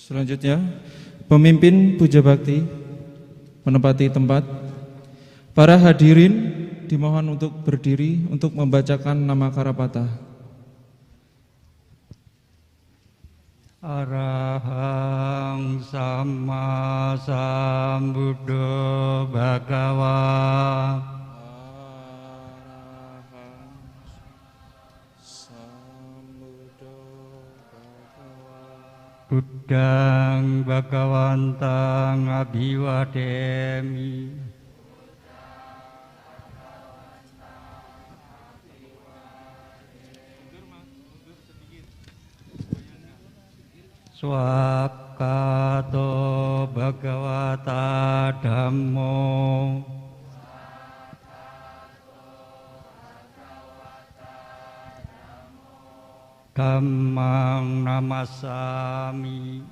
Selanjutnya, pemimpin puja bakti menempati tempat. Para hadirin dimohon untuk berdiri untuk membacakan nama Karapata. Arahang Sama Sambuddho Bhagava. Buddhang Bhagavantang Abhiwademi. Swakato Bhagavata Dhammo. Dhammang namasami.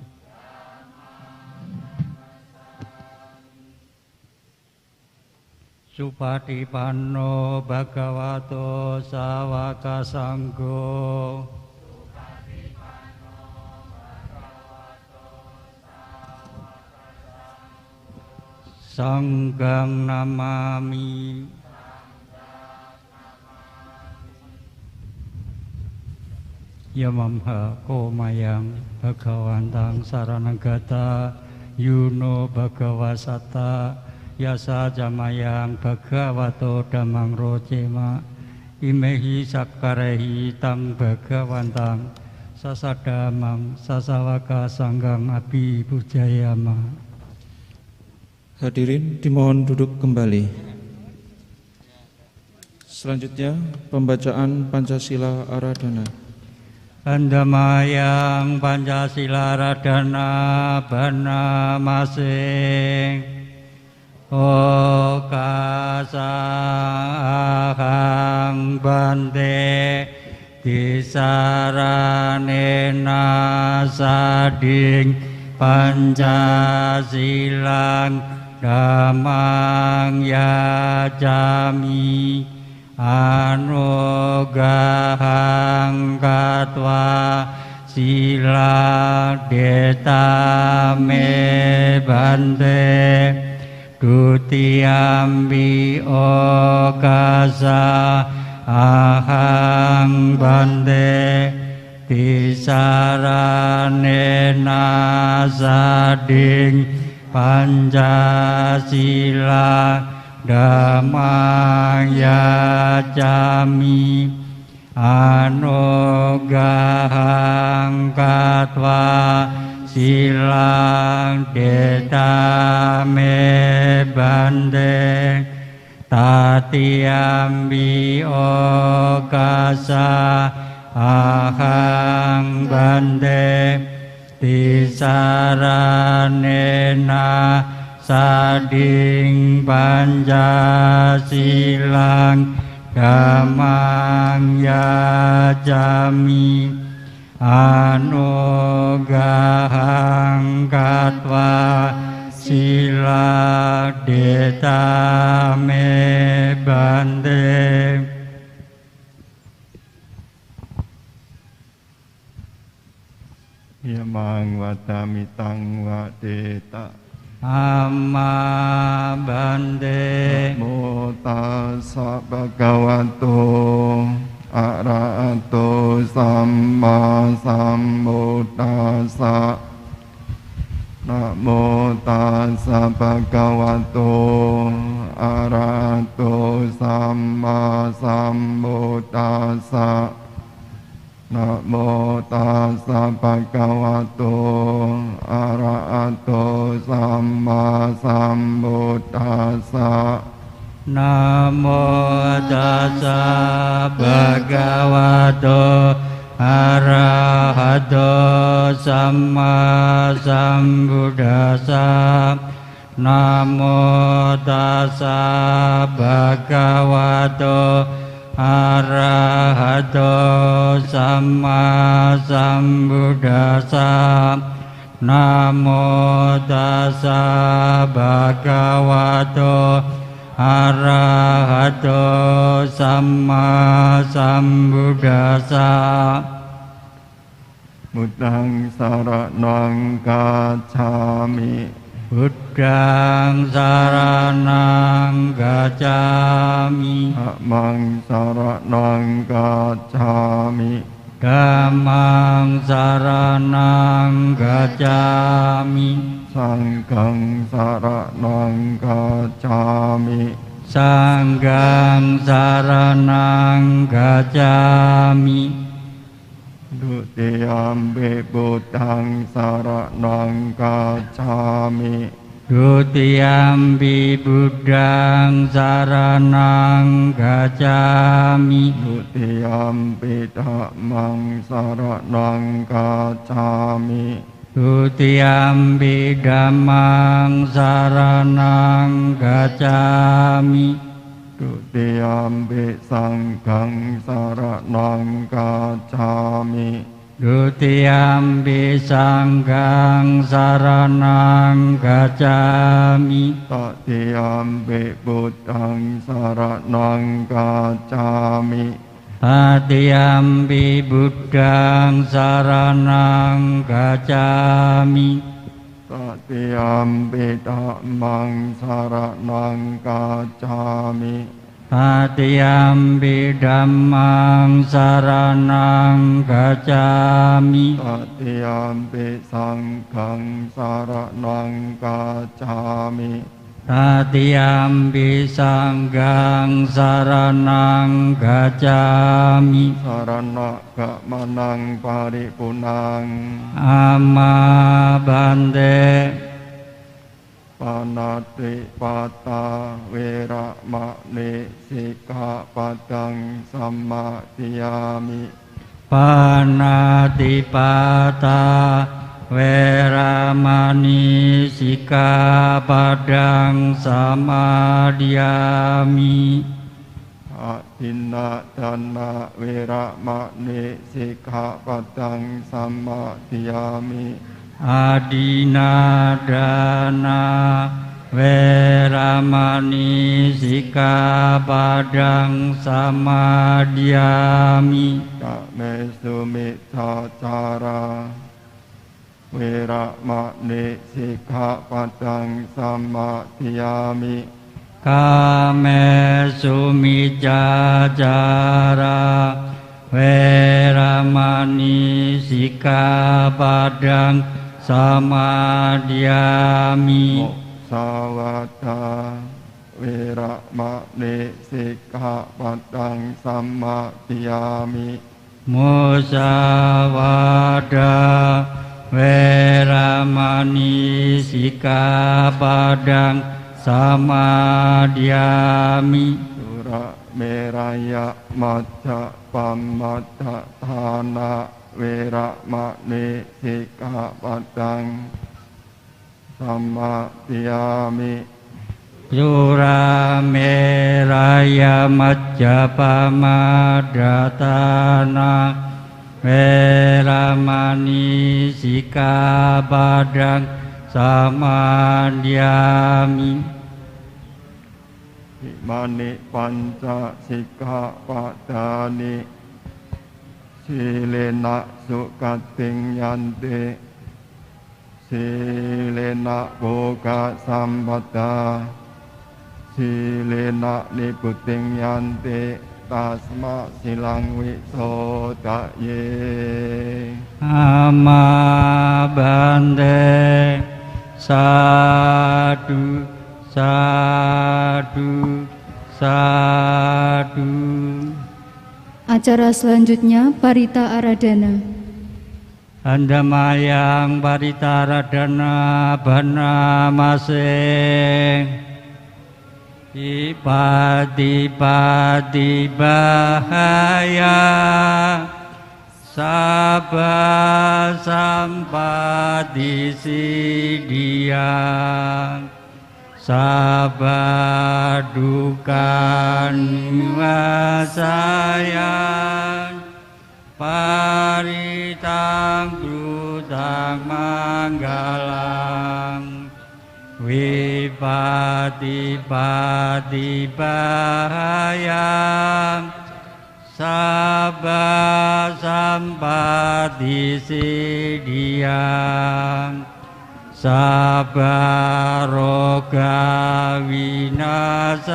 Supatipanno Bhagavato Sawaka Sanggo. Sanggang namami. Yamamha komayang Bhagavantang saranagata yuno Bhagavasata yasa jamayang Bhagavato dhammang rojema imehi sakkarehi tam Bhagavantang sasadamang sasawaka sanggang abhi pujayama. Hadirin dimohon duduk kembali. Selanjutnya, pembacaan Pancasila Aradhana. Andamayang Pancasila Aradhana bana masing okasahang bante disaranena sading Pancasilang dhammang yajami anugahang katwa sila detame bante dutiyambi okasa ahang bante disaranena sading Pancasila dhammang yajami anugahang katwa silang detame bante tatiyambi okasa ahang bante disaranena sading Pancasilang dhammang yajami anugahang katwa sila detame bante. Yamang wadamitang wadeta amma bante. Namo tassa bhagavato arahato samma sambuddhassa. Namo tassa bhagavato arahato samma sambuddhassa. Namo tassa bhagavato arahato samma sambuddhassa. Namo tassa bhagavato arahato samma sambuddhassa. Namo tassa bhagavato arahato samma sambuddhassa. Namo tassa bhagavato arahato samma sambuddhassa. พุทธังสารนังกัจฉามิ พุทธังสารนังกัจฉามิ ธัมมังสารนังกัจฉามิ ธัมมังสารนังกัจฉามิ สังฆังสารนังกัจฉามิ สังฆังสารนังกัจฉามิ ดุติยมปิพุทธังสารนังกัจฉามิ ดุติยมปิพุทธังสารนังกัจฉามิ ดุติยมปิธัมมังสารนังกัจฉามิ ทุติยมปิธัมมังสารนังกัจฉามิ ดุติยมปิสังฆังสารนังกัจฉามิ ดุติยมปิสังฆังสารนังกัจฉามิ ตติยมปิพุทธังสารนังกัจฉามิ ตติยมปิพุทธังสารนังกัจฉามิ ตติยมปิธัมมังสารนังกัจฉามิ ตติยมปิธัมมังสารนังกัจฉามิ ตติยมปิสังฆังสารนังกัจฉามิ ตติยมปิสังฆังสารนังกัจฉามิ สารณะกะมนังปาริปุนัง อามาบันเต ปานาติปาตาเวระมะเนสิกขาปัตตังสัมมาทิยามิ ปานาติปาตาเวระมณีสิกขาปัตตังสมาธิยามิ อะทินนาทานาเวระมะเนสิกขาปัตตังสัมมาทิยามิ อาดินาดานาเวระมณีสิกขาปัตตังสมาธิยามิ กะเมสุมิทาจาราเวระมะเนสิกขาปัตตังสัมมาทิยามิ กาเมสุมิจาจาราเวระมณีสิกขาปัตตังสมาธิยามิ โมสาวาตาเวระมะเนสิกขาปัตตังสัมมาทิยามิ มุสาวาทาเวระมณีสิกขาปัตตังสมาธิยามิ สุระเมรยะมัจจปัมมัจจทานาเวระมะเนสิกขาปัตตังสัมมาทิยามิ สุราเมรยมัจจปมาดาตานาเวระมณีสิกขาปัตตังสมาธิยามิ อิมานิปัญจสิกขาปัตตานิสีเลนะสุขติงยันติสีเลนะโภคสัมปตาสีเลนะนิพุติงยันติตัสมาสิลังวิโสทะเย อามาบันเตสาธุสาธุสาธุ Acara selanjutnya Parita Aradana. Andamayang Parita Aradana Bana Maseng Ipati-pati bahaya Sabah sampati sidiang Sabah dukan sayang Paritang brutang manggalang Wipati-pati bahayang sabba sampati siddhiyang sabba roga winasayang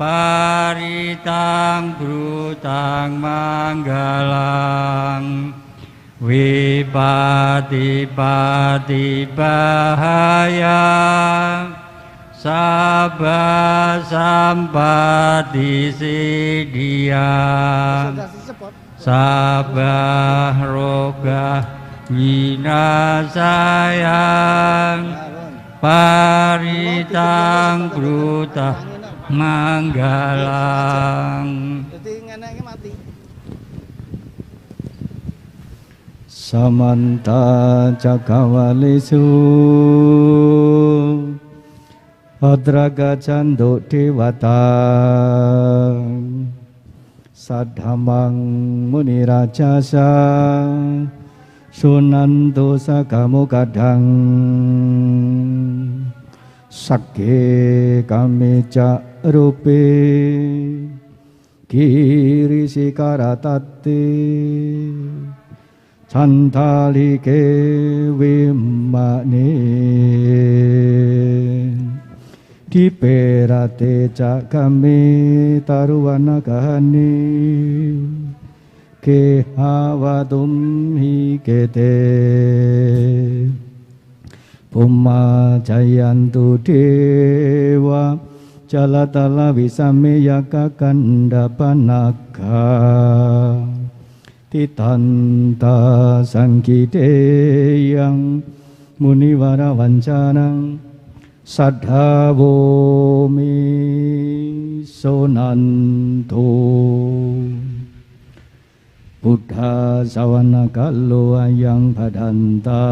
paritang brutang manggalang wipati-pati bahayang sabba sampati siddhiyang sabba roga winasayang paritang bruta manggalang samanta cakawalesu adraga canduk dewata sadhamang muni rajasa sunanto sakamu kadang sakke kameca rupe kiri sikaratate cantalike wimane diperate cakame taruwana kahane ke hawadum hikete Puma jayantu dewa jalatala visameyaka kandapanaga titanta sangkideyang muniwara wancanang sadhavomi sonanto Buddha sawana kalo ayang badanta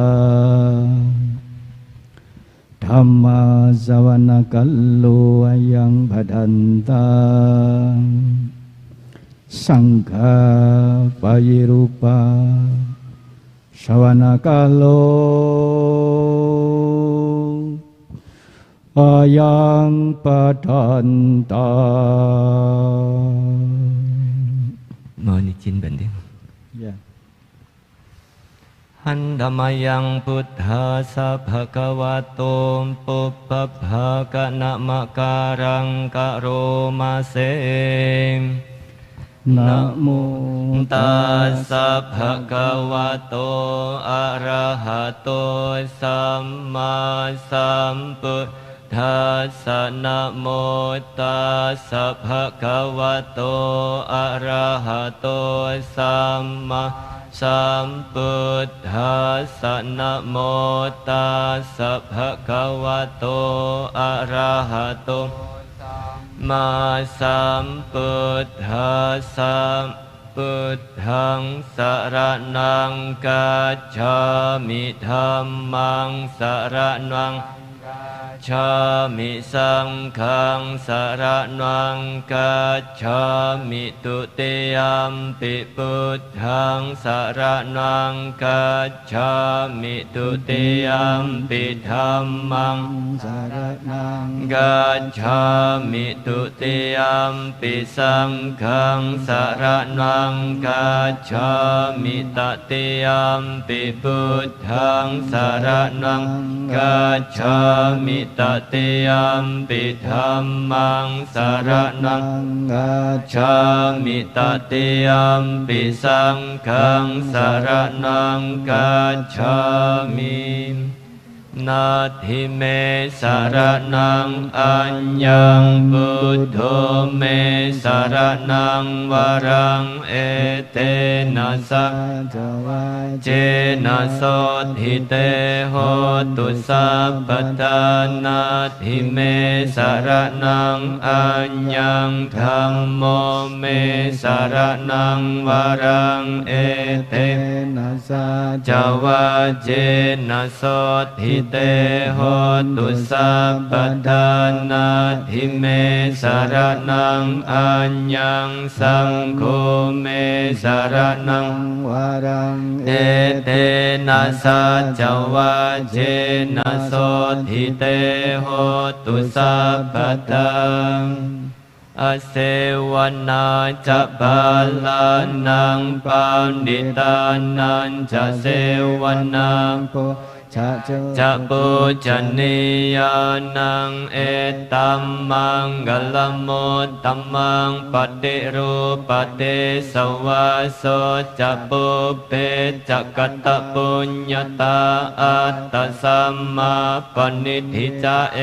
Dhamma sawana kalo ayang badanta Sangha payirupa sawana kalo ayang badanta. Mohon izin Banding. Ya. Handamayang buddhasa bhagavato pubbabhaga namakarang karomase Namo tassa bhagavato arahato samma sambuddhassa namo tassa bhagavato arahato samma Sambuddhassa namo tassa bhagavato arahato ma sambuddhassa buddhang saranang gacchami dhammang saranang gacchami sanghang saranang gacchami tutiyampi buddhang saranang gacchami tutiyampi dhammang saranang gacchami tutiyampi sanghang saranang gacchami tatiyampi buddhang saranang gacchami tatiyampi dhammang saranang gacchami tatiyampi sanghang saranang gacchami Nati me saranang anyang buddho me saranang warang etena jena sodhite hotu sabbata nati me saranang anyang dhammo me saranang warang etena jawa jena sodhite te hotu sabbadana dhime saranang anyang sangko me saranang warang ete nasa jawa jena sodhite hotu sabbadang อเสวนาจะบาลานังปานิตานันจะเสวนาจะปุจนิยานังเอตัมมังกลมุตตัมมังปฏิรูปฏิสวาโสจะปุเปจะกัตตปุญญาตาอัตตสัมมาปณิทิจะเอ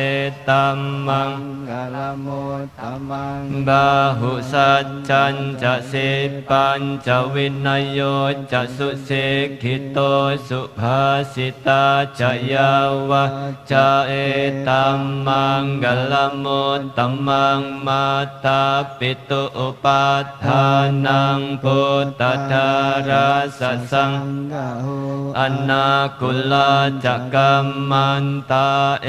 ตัมมังกลมุตตัมมังบาหุสัจจันจะสิปัญจะวินัยโยจะสุเสขิโตสุภาสิตาจะยาวะจะเอตัมมังกลมุตตัมมังมาตาปิตุอุปัฏฐานังพุทธทาราสสังฆาอนาคุลาจักกัมมันตาเอ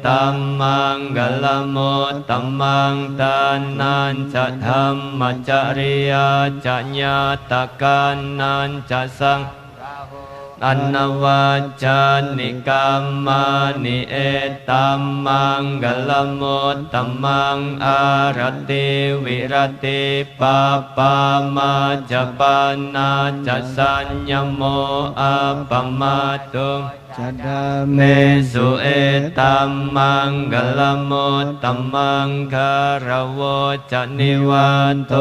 ตัมมังกลมุตตัมมังทานันจะธรรมจริยาจะญาตกานันจะสังอนวาจานิกรรมานิเอตัมมังกลมุตตัมมังอารติวิรติปาปามาจปานาจะสัญญโมอัปปมาตุจัดาเมสุเอตัมมังกลมุตตัมมังคารโวจะนิวันโต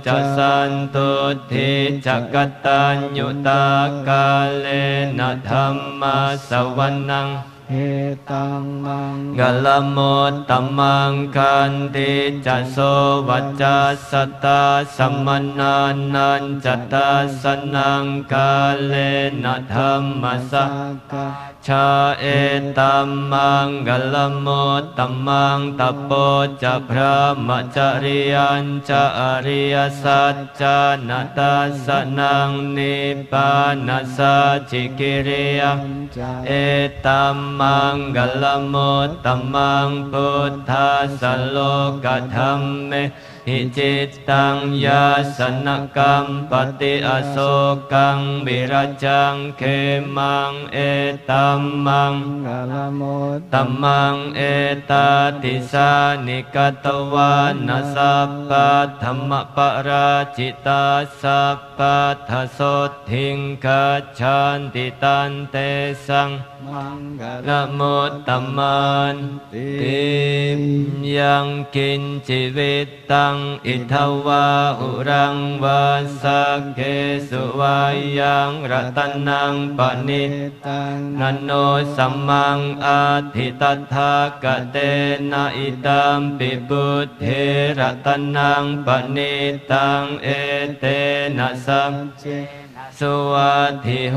จะสันตุทิจักตัญญุตากาเลนะธัมมาสวนังเอตัมมังกลมุตตัมมังคันติจะโสวัจจสตาสัมมนานันจัตตาสนังกาเลนะธัมมาสักกะชาเอตัมมังกลมุตตัมมังตปโปจะพระมจริยัญจะอริยสัจจานาตัสสนังนิพพานัสสะจิกิริยังเอตัมมังกลมุตตัมมังพุทธัสสะโลกธัมเมหิจิตตังยาสนกัมปฏิอโศกังวิรัจจังเขมังเอตัมมังกลมุตตัมมังเอตติสานิกตวานัสสัพพะธรรมปราจิตาสัพพะทัสสทิงคัจฉันติตันเตสังมังกลมุตตัมมันติยังกินจิวิตตังอิทวาหุรังวาสักเกสุวายังรัตนังปณิตังนันโนสัมมังอาทิตถากเตนะอิตัมปิบุตเทรัตนังปณิตังเอเตนะสัมเจสุวัฏฐิโห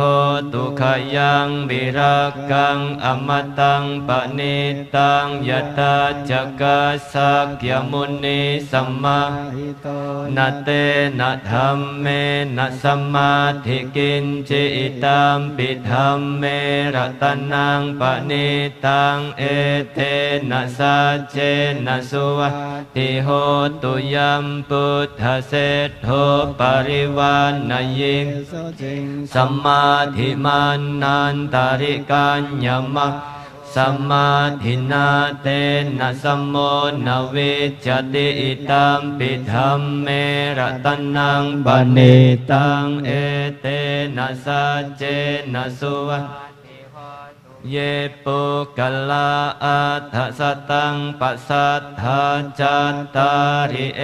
ตุขยังวิรักขังอมตังปณิตังยตาจักกัสสักยมุนีสัมมาหิโตนะเตนะธัมเมนะสัมมาทิกินจิตัมปิธัมเมรัตนังปณิตังเอเตนะสัจเจนะสุวัฏฐิโหตุยัมพุทธเสสโหปริวานนายิงสัมมาทิมานันตาริกัญญมังสัมมาทินาเตนะสัมโมนาวิจติอิตัมปิธัมเมรัตนังปณิตังเอเตนะสัจเจนะสุวัฏเยปุกลาอัฏฐสตังปัสสัทธาจัตตาริเอ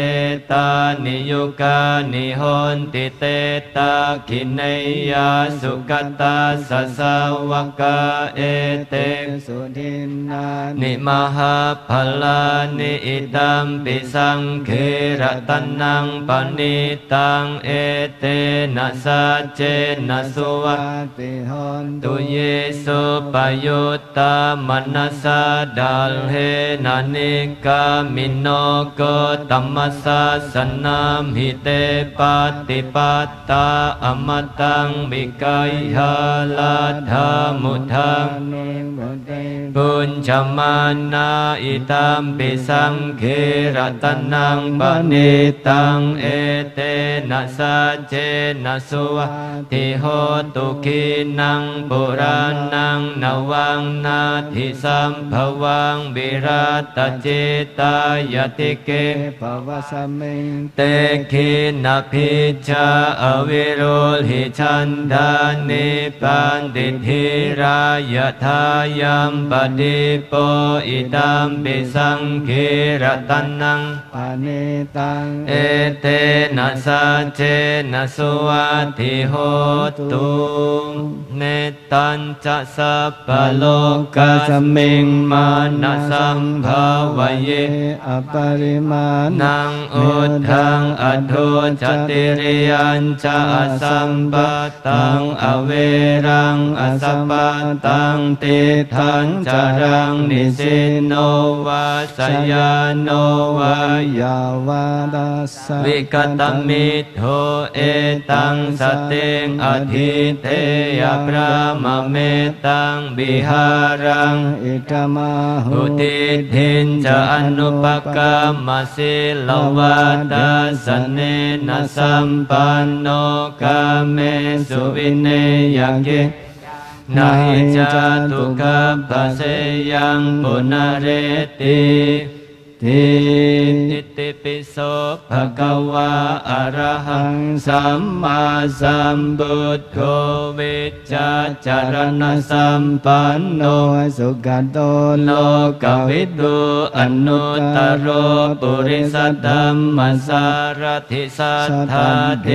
ตานิยุกานิโหนติเตตาขิเนยาสุกตาสสาวกาเอเตสุทินนานิมหาภลานิอิตัมปิสังเขรัตนังปณิตังเอเตนะสัจเจนะสุวัฏฐิโหนตุเยสุปยุตตามนัสสะดัลเหนะนิกามิโนโกตัมมัสสะสนัมหิเตปัตติปัตตาอมตังวิกัยหาลาธามุทัง ปุญจมานาอิตัมปิสังเขรัตนังปณิตังเอเตนะสัจเจนะสุวัติโหตุขีนังปุรานังนวังนาทิสัมภวังวิรัตจิตายติเก ภวสมิง เตคินาภิจาอวิโรหิชันดานิปันติทิรายทายัมปฏิโปอิตัมปิสังเขรัตนัง ปานิตัง เอเตนะสัจเจนะสุวัติโหตุเนตัญจะสัพพะโลกัสมิงมานะสัมภาวเย อปริมาณ นังอุทังอโทจติริยัญจะอสัมปตังอเวรังอสัมปตังติทังจารังนิสินโนวาสยานโนวายาวาดัสสะ วิกตมิโทเอตังสติงอธิเทยพระมเมตังวิหารัง อิตมาหุ อุทิทินจะอนุปกรรมสิลวัตสเนนะสัมปันโนกาเมสุวินเนยเกนาหิจาตุกัปปะเสยังปุณเรติทิติปิโสภะคะวะอะระหังสัมมาสัมพุทโธวิจจารณสัมปันโน สุขโต โลกวิทูอนุตตรโรปุริสธัมมสารถิสัทธาเท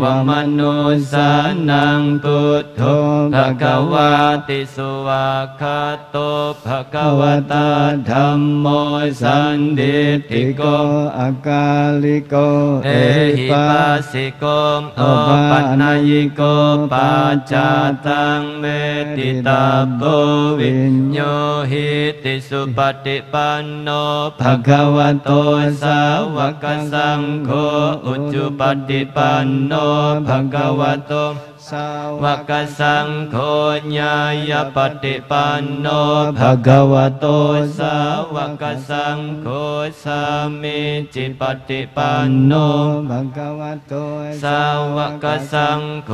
วมนุสสานังพุทโธภควาติสุวาคาโตภควตาธัมโมสันดิติโก อากาลิโก เอหิปัสสิโกโอปันนยิโกปัจจาตังเมติตาโพวิญโยหิติสุปฏิปันโนภะคะวะโตสาวกสังโฆอุจจุปฏิปันโนภะคะวะโต สาว กสังโฆญายปฏิปันโนภะคะวะโตสาวกสังโฆสามิจิปฏิปันโน ภะคะวะโต สาวกสังโฆ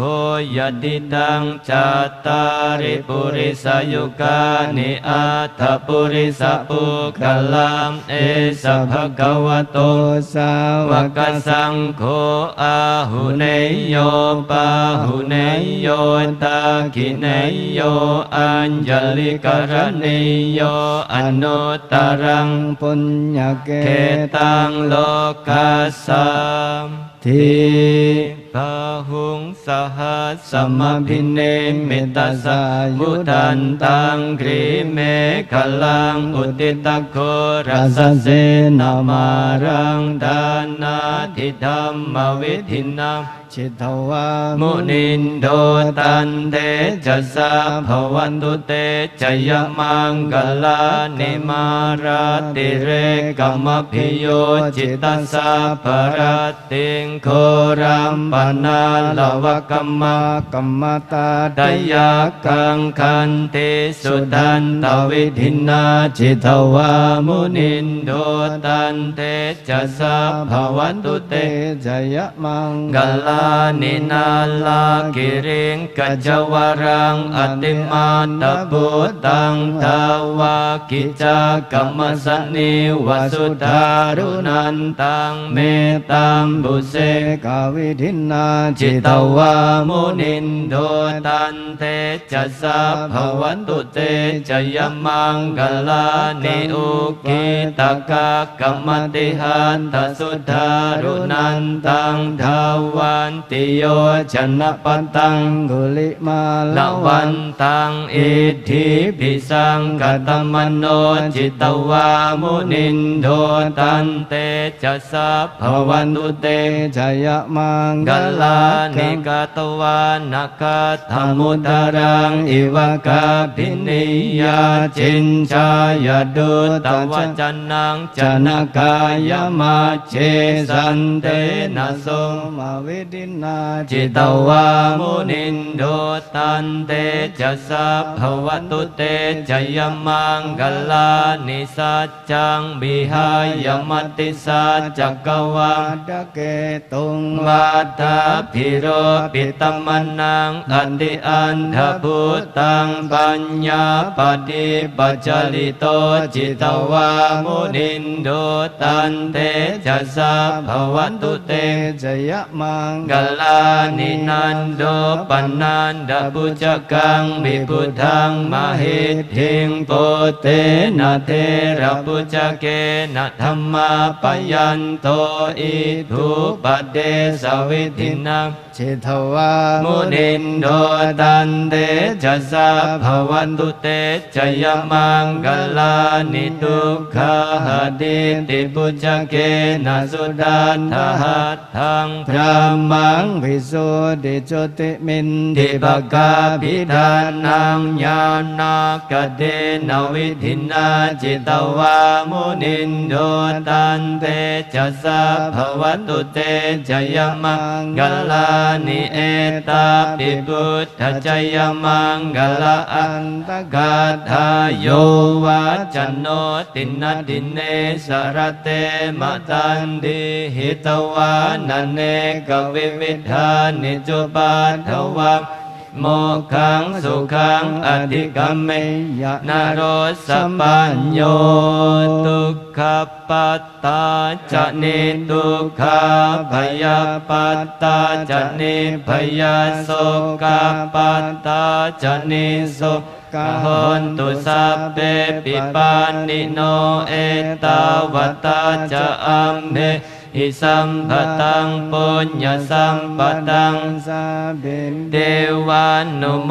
ยติตังจัตตาริปุริสยุกานิอัตถปุริสปุคลัมเอสะภะคะวะโต สาว กสังโฆอาหุเนยโยปาหุเนยโยตาคิเนยโยอัญญลิกรณิโยอนุตตรัง ปุญญเก เขตังโลกัสสัมทิพหุงสหัสสมพิเนมิตาสายุตันตังกรีเมฆลังอุติตโครัสเสนามารังดานาทิธรรมวิธินัง ชิตวา มุนินโดตันเตจะสาภวันตุเตจยมังกลานิมาราติเรกัมพิโยจิตตสาภรติงโครัมปนาลวกัมมะ กัมมตา ดยากังคันติสุทันตวิธินาจิตวามุนินโดตันเตจะสาภวันตุเต จยมัง กลานินาลากิริงกัจจวรังอติมาตบุตังทาวากิจากัมมสนิวสุธารุนันตังเมตัมบุเส กาวิธินา จิตวามุนินโดตันเตจะสาภวันตุเตจยมังกลานิอุกิตกะกัมมติหันตสุธารุนันตังทาวันติโยชนะปันตัง กุลิมา ละวันตังอิทธิปิสังกตมโนจิตวามุนินโดตันเตจะสาภวันตุเต จยมัง ก กัลลานิกาตวานักธรรมุตรังอิวกาภินิยาจินชายดุตวจันนังจนกายมาเชสันเตนะโส มาเวดินา จิตวามุนินโดตันเตจะสัพพวตุเตจะยมังกัลลานิสัจจังบิหายมัตติสัจจักวัง ดะเกตุง วัฏฏาภิโรปิตมนังอติอันทพุตังปัญญาปฏิปัจจลิโตจิตวามุนินโดตันเตจะสัพพวตุเต จยะมัง กัลลานินันโดปันนันดาปุจกังบิพุทธังมหิทธิงโปเตนะเทระปุจเกนะธัมมาปยันโตอิทุปเดสวิธินัง เชทวา มุนินโดตันเตจะสัพพวันตุเตจะยมังกัลลานิทุกขหดิติปุจเกนะสุดันทหัตถังพระมัง วิสุทธิจุติมิน ทิปกาภิธานังญาณากเดนวิธินาจิตวามุนินโดตันเตจะสัพพวันตุเตจะยมังกัลลานิเอตาปิพุทธจยมังกัลลาอันตกาทายโยวาจันโนตินตินเนสรเตมะตันดิหิตวานเนกวิวิธานิจุปัฏฐวังโมขังสุขังอธิกัมเมยะนโรสปัญโยทุกขปัตตาจะนิทุกขาพยาปัตตาจะนิพยาโสกปัตตาจะนิโสกหนตุสัพเพปิปานิโนเอตวัตตาจะอัมเมหิสัมปตังปุญญสัมปตัง สาเบน เทวานุโม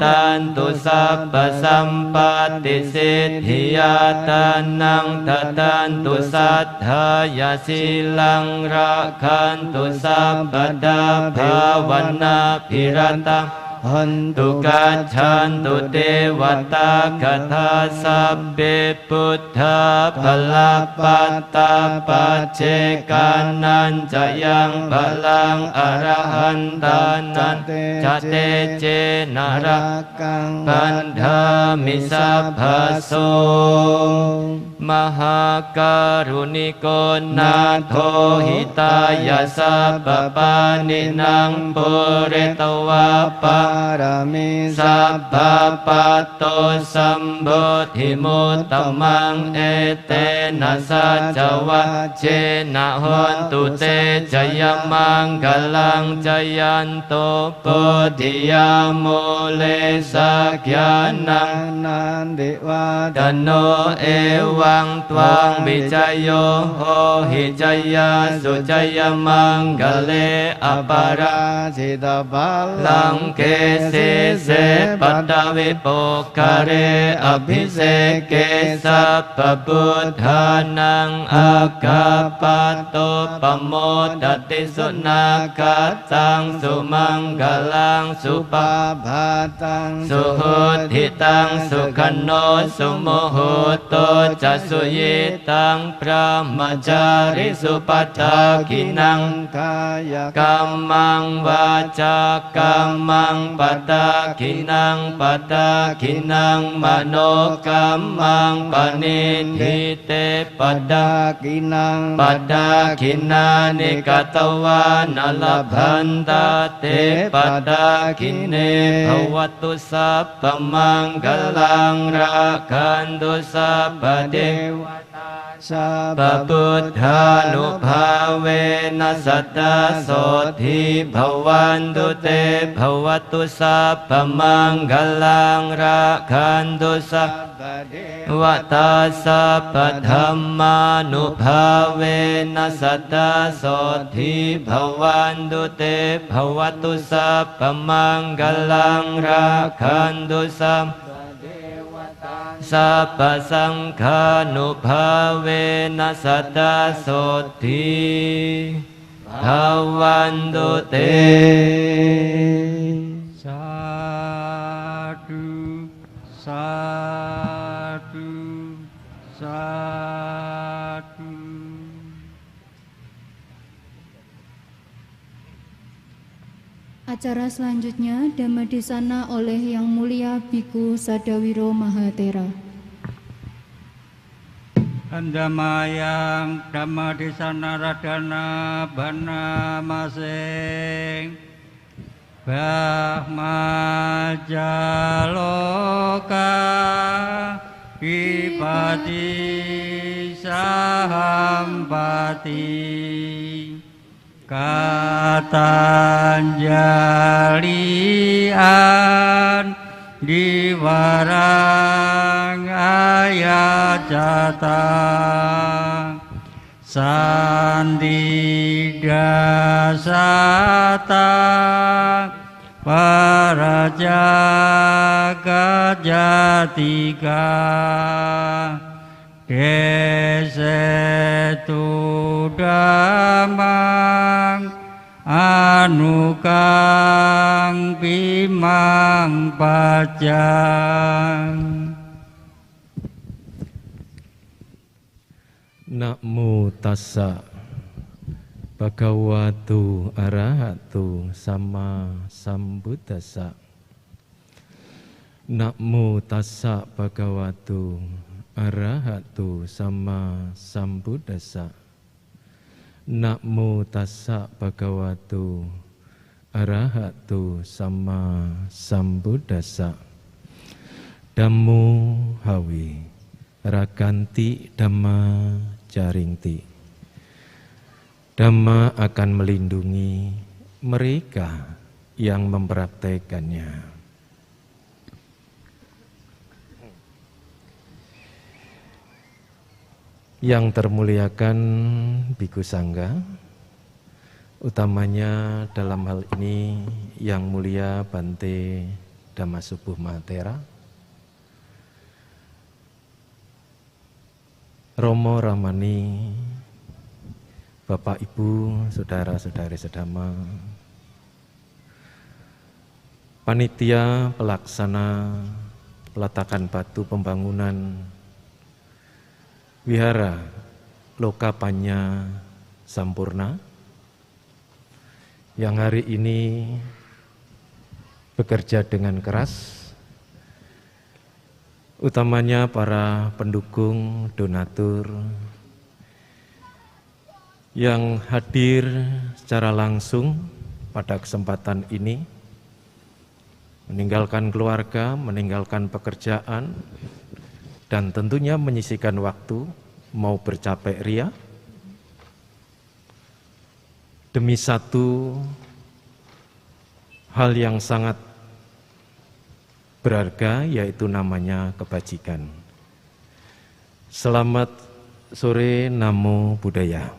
ตันตุสัพพสัมปติสิทธิยาตานังทัตตันตุสัทธายาสิลังราคันตุสัพพดาภาวนาภิรตัง หัน ตุกัจฉันตุเทวตาคทาสัพเพพุทธาภลาปัตตาปัจเจกานันจะยังพลังอรหันตานันจะเตเจนารั กัง ปันธามิสัพพโสมหาการุณิโกนาโทหิตายาสัพพปานินังปุเรตวาปา ปารมิ สัพพะปัตโตสัมโพธิมุตตมังเอเตนะสัจจวัจเจนะหนตุเตจยมังกลังจยันโตโพธิยาโมเลสักยานัง นันเดวา ตโนเอวังตวังวิจโยโหหิจยาสุจยมังกเลอปารา จิตบา ลังเกสิเสปัตตวิปุคาเรอภิเสเกสัพพพุทธานังอากาปัตโตปโมดติสุนาคาตังสุมังกลังสุปา พาตัง สุหุทิตังสุขโนสุโมโหโตจัสสุยิตังพระมจาริสุปัฏฐากินัง กายก กัมมังวาจากัมมังปัตตาคินังปัตตาคินังมโนกัมมังปณิทิเตปัตตา กินัง ปัตตาคินานิกตวานลพันตาเตปัตตาคิเนภวตุสัพพมังคลังราคันตุสัพพเทว สัพ ปะพุทธานุภาเวนัสสตตาโสทิภวันตุเตภวตุสัพพมังคลังราคันตุสัพพวัตตาสัพพธัมมานุภาเวนัสสตตาโสทิภวันตุเตภวตุสัพพมังคลังราคันตุสัพพ สัพพสังฆานุภาเวนัสสตตาโสทิ ภ Bhavantu te. Sadu, sadu, sadu. Acara selanjutnya Dhammadesana oleh Yang Mulia Biku Sadawiro Mahatera. Andamayang Dhammadesana Radana Bana Masing Brahma Jaloka Ipati Sahampati Katanjalian Diwarang ayacata Sandidasata para jagat jatika Desetu damang anukang bimang pajang. Namo tassa bhagavato arahato sama sambuddhassa. Namo tassa bhagavato arahato sama sambuddhassa. Namo tassa bhagavato arahato sama sambuddhassa. Dhammo hawi rakanti dhamma jaringti. Dhamma akan melindungi mereka yang mempraktekannya. Yang termuliakan Biku Sangga, utamanya dalam hal ini Yang Mulia Bante Dhamasubuh Mahatera, Romo Ramani, Bapak Ibu, Saudara-saudari sedama, panitia pelaksana peletakan batu pembangunan Wihara Lokapanya Sampurna yang hari ini bekerja dengan keras, utamanya para pendukung, donatur yang hadir secara langsung pada kesempatan ini, meninggalkan keluarga, meninggalkan pekerjaan, dan tentunya menyisihkan waktu mau bercapek ria demi satu hal yang sangat berharga, yaitu namanya kebajikan. Selamat sore, Namo Buddhaya.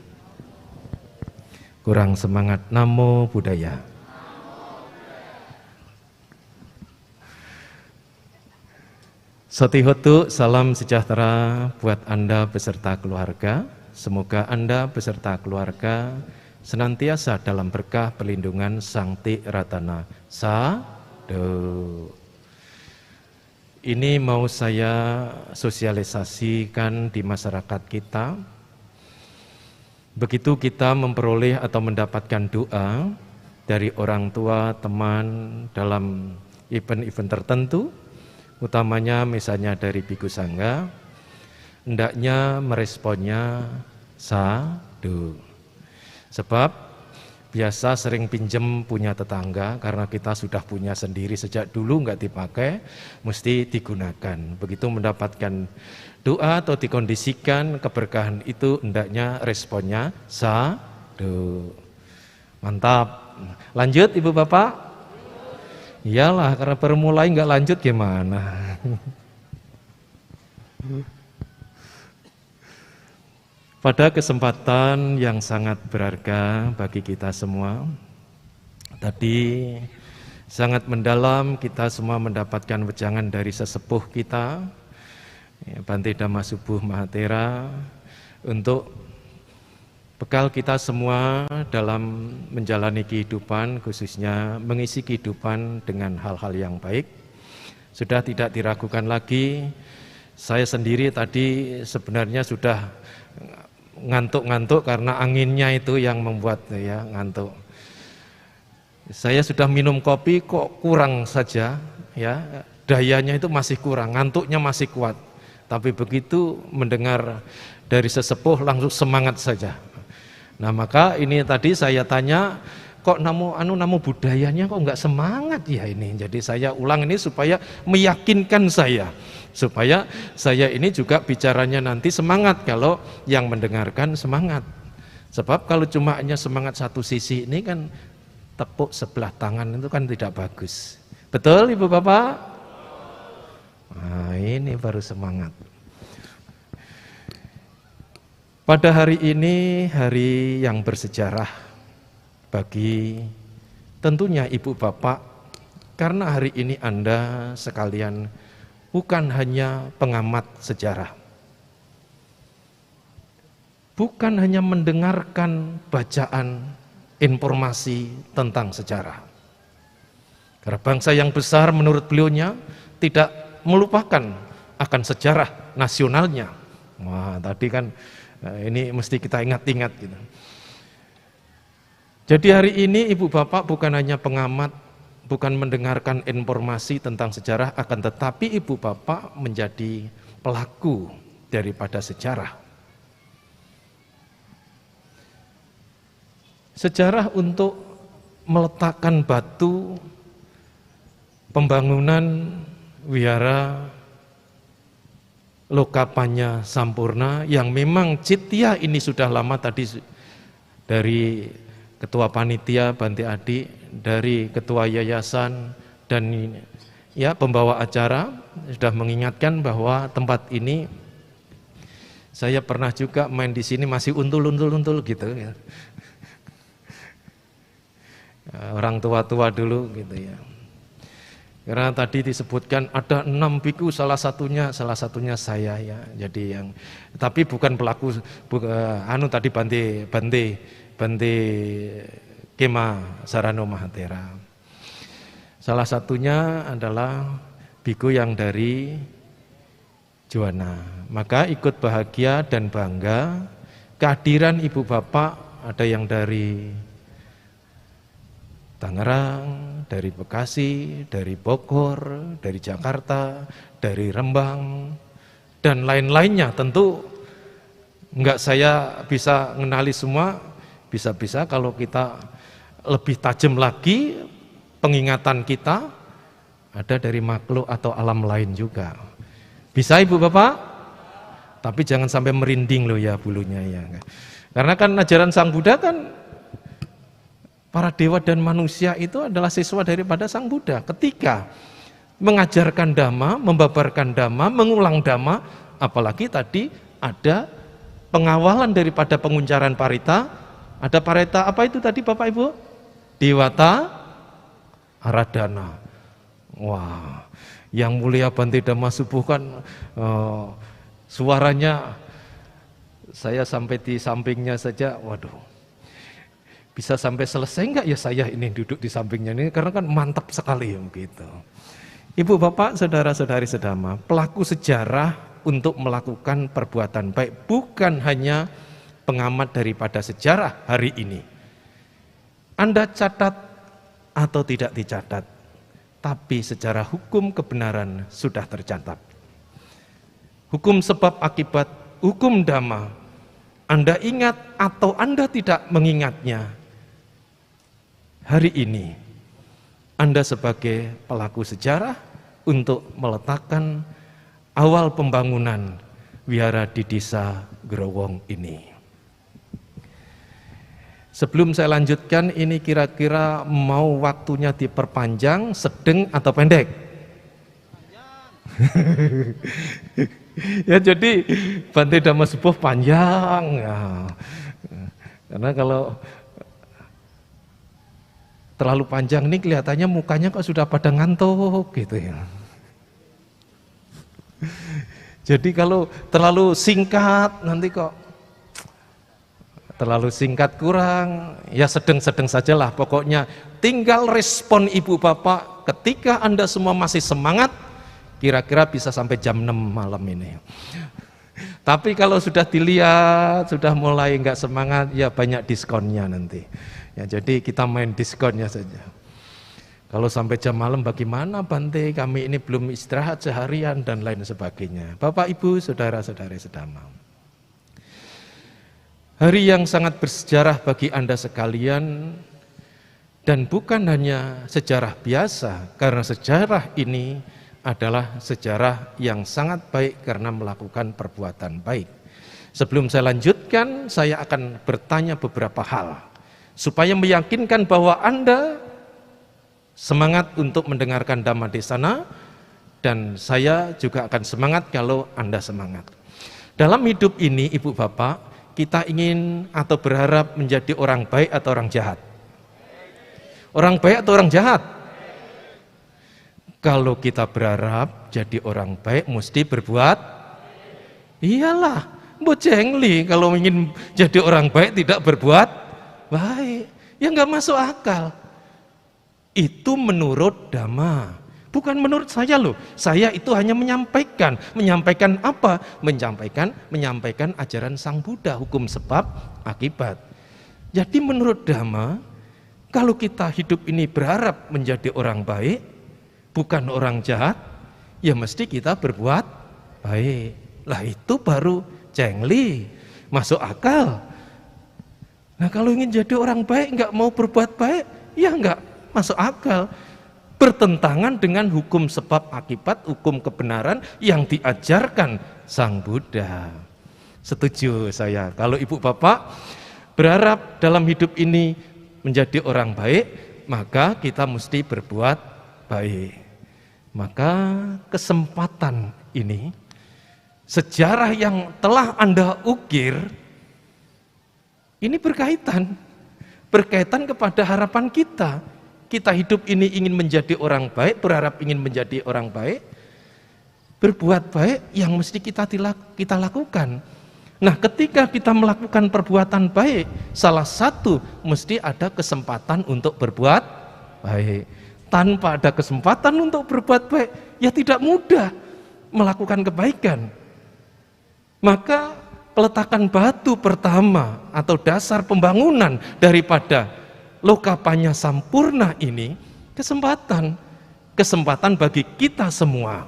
Kurang semangat, Namo Buddhaya. Sotihotu, salam sejahtera buat Anda beserta keluarga. Semoga Anda beserta keluarga senantiasa dalam berkah perlindungan Sang Ti Ratana. Sadhu. Ini mau saya sosialisasikan di masyarakat kita. Begitu kita memperoleh atau mendapatkan doa dari orang tua, teman dalam event-event tertentu, utamanya misalnya dari Biku Sangga, hendaknya meresponnya sadhu. Sebab biasa sering pinjem punya tetangga, karena kita sudah punya sendiri sejak dulu nggak dipakai, mesti digunakan. Begitu mendapatkan doa atau dikondisikan keberkahan itu, hendaknya responnya sadhu. Mantap. Lanjut Ibu Bapak. Iyalah, karena baru mulai nggak lanjut gimana? Pada kesempatan yang sangat berharga bagi kita semua, tadi sangat mendalam kita semua mendapatkan wejangan dari sesepuh kita, Bante Dhamasubuh Mahatera, untuk bekal kita semua dalam menjalani kehidupan, khususnya mengisi kehidupan dengan hal-hal yang baik. Sudah tidak diragukan lagi, saya sendiri tadi sebenarnya sudah ngantuk-ngantuk karena anginnya itu yang membuat ya ngantuk. Saya sudah minum kopi kok kurang saja, ya dayanya itu masih kurang, ngantuknya masih kuat. Tapi begitu mendengar dari sesepuh langsung semangat saja. Nah maka ini tadi saya tanya, kok namu budayanya kok nggak semangat ya ini. Jadi saya ulang ini supaya meyakinkan saya, supaya saya ini juga bicaranya nanti semangat kalau yang mendengarkan semangat. Sebab kalau cuma hanya semangat satu sisi ini kan tepuk sebelah tangan itu kan tidak bagus. Betul Ibu Bapak? Nah ini baru semangat. Pada hari ini hari yang bersejarah bagi tentunya Ibu Bapak, karena hari ini Anda sekalian bukan hanya pengamat sejarah, bukan hanya mendengarkan bacaan informasi tentang sejarah. Karena bangsa yang besar menurut beliaunya tidak melupakan akan sejarah nasionalnya. Wah tadi kan ini mesti kita ingat-ingat gitu. Jadi hari ini Ibu Bapak bukan hanya pengamat, bukan mendengarkan informasi tentang sejarah, akan tetapi Ibu Bapak menjadi pelaku daripada sejarah. Sejarah untuk meletakkan batu pembangunan wihara Lokapanya Sampurna yang memang Citya ini sudah lama tadi dari Ketua Panitia Bante Adi, dari Ketua Yayasan dan ya pembawa acara sudah mengingatkan bahwa tempat ini saya pernah juga main di sini masih untul gitu ya. Orang tua-tua dulu gitu ya. Karena tadi disebutkan ada 6 biku, salah satunya saya ya. Jadi yang tapi bukan pelaku tadi Bante Kema Sarano Mahatera. Salah satunya adalah biku yang dari Juwana. Maka ikut bahagia dan bangga kehadiran Ibu Bapak, ada yang dari Tangerang, dari Bekasi, dari Bogor, dari Jakarta, dari Rembang, dan lain-lainnya. Tentu enggak saya bisa mengenali semua. Bisa-bisa kalau kita lebih tajam lagi pengingatan kita, ada dari makhluk atau alam lain juga. Bisa Ibu Bapak? Tapi jangan sampai merinding loh ya bulunya ya. Karena kan ajaran Sang Buddha kan para dewa dan manusia itu adalah siswa daripada Sang Buddha. Ketika mengajarkan dhamma, membabarkan dhamma, mengulang dhamma, apalagi tadi ada pengawalan daripada penguncaran parita. Ada parita apa itu tadi Bapak Ibu? Dewata Aradhana. Wah, yang mulia Bante Dhamma Subuh kan suaranya saya sampai di sampingnya saja, waduh. Bisa sampai selesai enggak ya saya ini duduk di sampingnya ini, karena kan mantap sekali begitu. Ibu Bapak, saudara-saudari sedama, pelaku sejarah untuk melakukan perbuatan baik, bukan hanya pengamat daripada sejarah hari ini. Anda catat atau tidak dicatat, tapi secara hukum kebenaran sudah tercatat. Hukum sebab akibat, hukum dhamma, Anda ingat atau Anda tidak mengingatnya, hari ini Anda sebagai pelaku sejarah untuk meletakkan awal pembangunan wihara di desa Growong ini. Sebelum saya lanjutkan, ini kira-kira mau waktunya diperpanjang, sedang atau pendek? Ya jadi Bante Dhamma Subuh panjang ya. Karena kalau terlalu panjang ini kelihatannya mukanya kok sudah pada ngantuk gitu ya. Jadi kalau terlalu singkat nanti kok Terlalu singkat kurang, ya sedang-sedang sajalah. Pokoknya tinggal respon ibu bapak ketika Anda semua masih semangat, kira-kira bisa sampai jam 6 malam ini. Tapi kalau sudah dilihat, sudah mulai nggak semangat, ya banyak diskonnya nanti. Ya, jadi kita main diskonnya saja. Kalau sampai jam malam bagaimana Bante, kami ini belum istirahat seharian dan lain sebagainya. Bapak, Ibu, saudara-saudari sedamel. Hari yang sangat bersejarah bagi Anda sekalian, dan bukan hanya sejarah biasa, karena sejarah ini adalah sejarah yang sangat baik karena melakukan perbuatan baik. Sebelum saya lanjutkan, saya akan bertanya beberapa hal, supaya meyakinkan bahwa Anda semangat untuk mendengarkan Dhamma Desana, dan saya juga akan semangat kalau Anda semangat. Dalam hidup ini, Ibu Bapak, kita ingin atau berharap menjadi orang baik atau orang jahat? Orang baik atau orang jahat? Kalau kita berharap jadi orang baik, mesti berbuat. Iyalah, bocengli kalau ingin jadi orang baik tidak berbuat baik. Ya nggak masuk akal. Itu menurut Dhamma. Bukan menurut saya loh, saya itu hanya menyampaikan apa? Menyampaikan ajaran Sang Buddha, hukum sebab akibat. Jadi menurut Dhamma, kalau kita hidup ini berharap menjadi orang baik, bukan orang jahat, ya mesti kita berbuat baik. Lah itu baru cengli, masuk akal. Nah kalau ingin jadi orang baik nggak mau berbuat baik, ya nggak masuk akal. Bertentangan dengan hukum sebab akibat, hukum kebenaran yang diajarkan Sang Buddha. Setuju saya. Kalau ibu bapak berharap dalam hidup ini menjadi orang baik, maka kita mesti berbuat baik. Maka kesempatan ini, sejarah yang telah Anda ukir, ini berkaitan kepada harapan kita. Kita hidup ini ingin menjadi orang baik, berharap ingin menjadi orang baik, berbuat baik yang mesti kita lakukan. Nah, ketika kita melakukan perbuatan baik, salah satu mesti ada kesempatan untuk berbuat baik. Tanpa ada kesempatan untuk berbuat baik, ya tidak mudah melakukan kebaikan. Maka peletakan batu pertama atau dasar pembangunan daripada Lokapanya Sampurna ini kesempatan bagi kita semua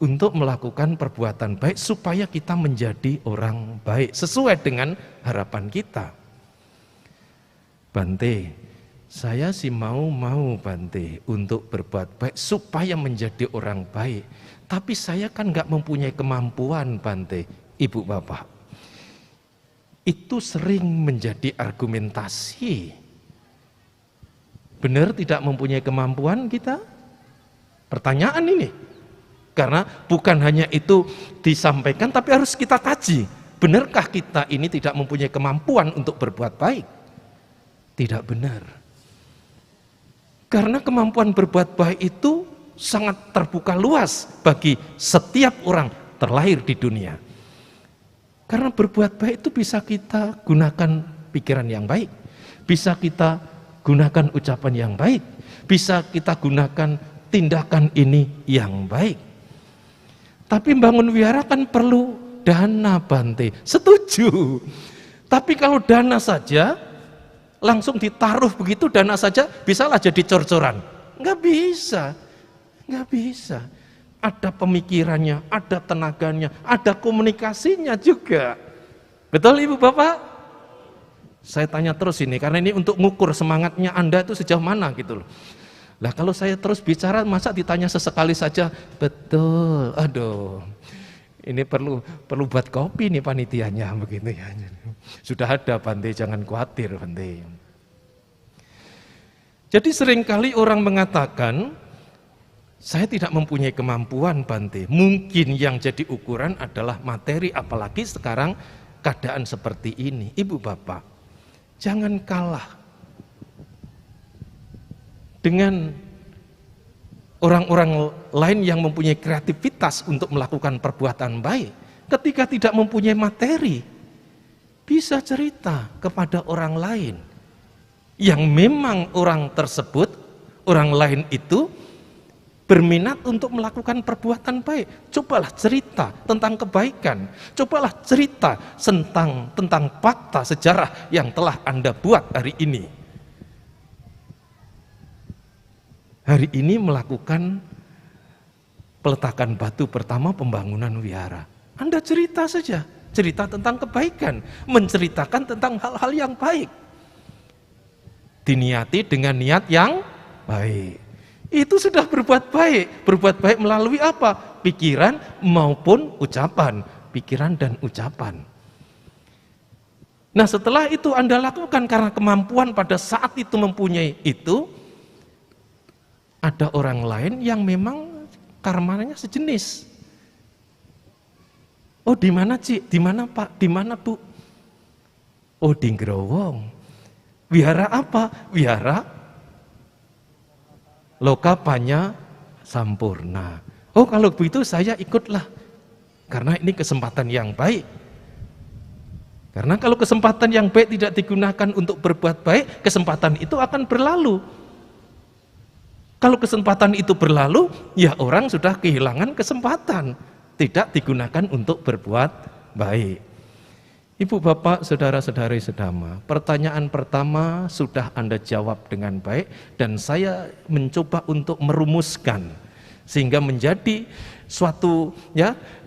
untuk melakukan perbuatan baik supaya kita menjadi orang baik sesuai dengan harapan kita. Bante, saya sih mau Bante untuk berbuat baik supaya menjadi orang baik, tapi saya kan nggak mempunyai kemampuan Bante, Ibu Bapak. Itu sering menjadi argumentasi. Benar tidak mempunyai kemampuan kita? Pertanyaan ini. Karena bukan hanya itu disampaikan, tapi harus kita kaji. Benarkah kita ini tidak mempunyai kemampuan untuk berbuat baik? Tidak benar. Karena kemampuan berbuat baik itu sangat terbuka luas bagi setiap orang terlahir di dunia. Karena berbuat baik itu bisa kita gunakan pikiran yang baik, bisa kita gunakan ucapan yang baik, bisa kita gunakan tindakan ini yang baik. Tapi bangun wihara kan perlu dana Bante, setuju. Tapi kalau dana saja, langsung ditaruh begitu dana saja, bisalah jadi cor-coran. Nggak bisa. Ada pemikirannya, ada tenaganya, ada komunikasinya juga. Betul Ibu Bapak? Saya tanya terus ini, karena ini untuk ngukur semangatnya Anda itu sejauh mana gitu loh. Lah kalau saya terus bicara, masa ditanya sesekali saja, betul, aduh. Ini perlu buat kopi nih panitianya begitu ya. Sudah ada Bante, jangan khawatir Bante. Jadi seringkali orang mengatakan, saya tidak mempunyai kemampuan Bante. Mungkin yang jadi ukuran adalah materi, apalagi sekarang keadaan seperti ini. Ibu Bapak, jangan kalah dengan orang-orang lain yang mempunyai kreativitas untuk melakukan perbuatan baik. ketika tidak mempunyai materi, bisa cerita kepada orang lain yang memang orang tersebut, orang lain itu berminat untuk melakukan perbuatan baik. Cobalah cerita tentang kebaikan, cobalah cerita tentang fakta sejarah yang telah Anda buat hari ini. Hari ini melakukan peletakan batu pertama pembangunan wihara. Anda cerita saja, cerita tentang kebaikan, menceritakan tentang hal-hal yang baik. Diniati dengan niat yang baik. Itu sudah berbuat baik. Berbuat baik melalui apa? Pikiran maupun ucapan. Pikiran dan ucapan. Nah, setelah itu Anda lakukan karena kemampuan pada saat itu mempunyai itu, ada orang lain yang memang karmanya sejenis. Oh, di mana, Cik? Di mana, Pak? Di mana, Bu? Oh, di Growong. Wihara apa? Wihara Lokapanya Sampurna. Oh, kalau begitu saya ikutlah. Karena ini kesempatan yang baik. Karena kalau kesempatan yang baik tidak digunakan untuk berbuat baik, kesempatan itu akan berlalu. Kalau kesempatan itu berlalu, ya orang sudah kehilangan kesempatan. Tidak digunakan untuk berbuat baik. Ibu, bapak, saudara-saudari sedama, pertanyaan pertama sudah Anda jawab dengan baik, dan saya mencoba untuk merumuskan sehingga menjadi suatu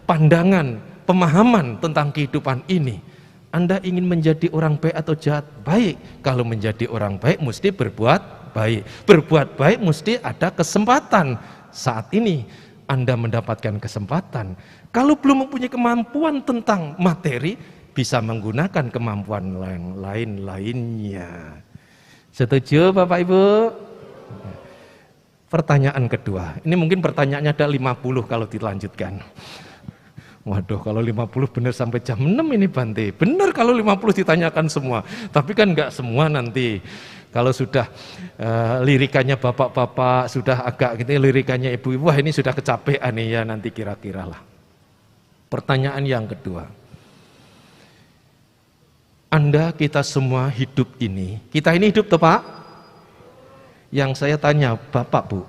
pandangan, pemahaman tentang kehidupan ini. Anda ingin menjadi orang baik atau jahat? Baik. Kalau menjadi orang baik mesti berbuat baik. Berbuat baik mesti ada kesempatan. Saat ini Anda mendapatkan kesempatan. Kalau belum mempunyai kemampuan tentang materi, bisa menggunakan kemampuan lain-lainnya. Setuju Bapak Ibu? Pertanyaan kedua, ini mungkin pertanyaannya ada 50 kalau dilanjutkan. Waduh, kalau 50 benar sampai jam 6 ini Bante. Benar kalau 50 ditanyakan semua, tapi kan enggak semua nanti. Kalau sudah lirikannya bapak-bapak, sudah agak gitu lirikannya ibu-ibu, wah ini sudah kecapean nih ya nanti kira-kira lah. Pertanyaan yang kedua. Anda, kita semua hidup ini, kita ini hidup toh Pak? Yang saya tanya, Bapak Bu,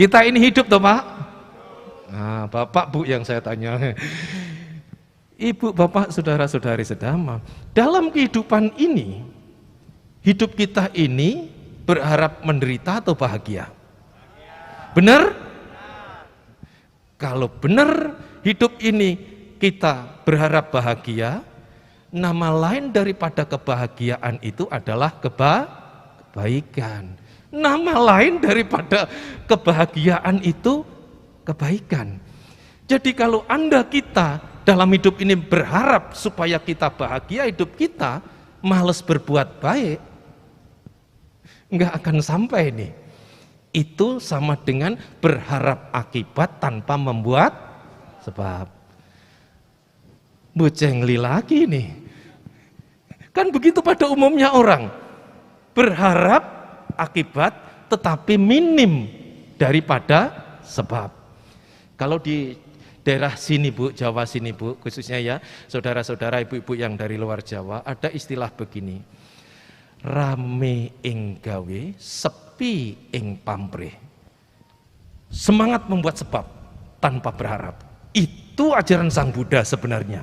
kita ini hidup toh Pak? Nah, Bapak Bu yang saya tanya. Ibu, Bapak, saudara-saudari sedama, dalam kehidupan ini, hidup kita ini berharap menderita atau bahagia? Benar? Kalau benar hidup ini kita berharap bahagia, nama lain daripada kebahagiaan itu adalah kebaikan. Nama lain daripada kebahagiaan itu kebaikan. Jadi kalau Anda, kita dalam hidup ini berharap supaya kita bahagia hidup kita, malas berbuat baik, nggak akan sampai nih. Itu sama dengan berharap akibat tanpa membuat sebab. Bocengli lagi nih. Kan begitu pada umumnya orang, berharap akibat tetapi minim daripada sebab. Kalau di daerah sini Bu, Jawa sini Bu, khususnya ya saudara-saudara ibu-ibu yang dari luar Jawa, ada istilah begini, rame ing gawe, sepi ing pamrih. Semangat membuat sebab tanpa berharap, itu ajaran Sang Buddha sebenarnya.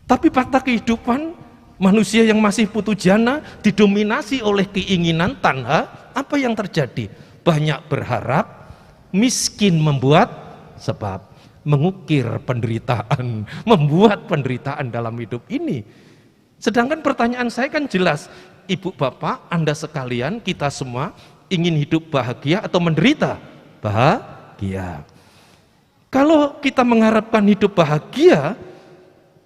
Tapi fakta kehidupan manusia yang masih putu jana didominasi oleh keinginan tanha, apa yang terjadi? Banyak berharap, miskin membuat sebab, mengukir penderitaan, membuat penderitaan dalam hidup ini. Sedangkan pertanyaan saya kan jelas, Ibu Bapak, Anda sekalian, kita semua ingin hidup bahagia atau menderita? Bahagia. Kalau kita mengharapkan hidup bahagia,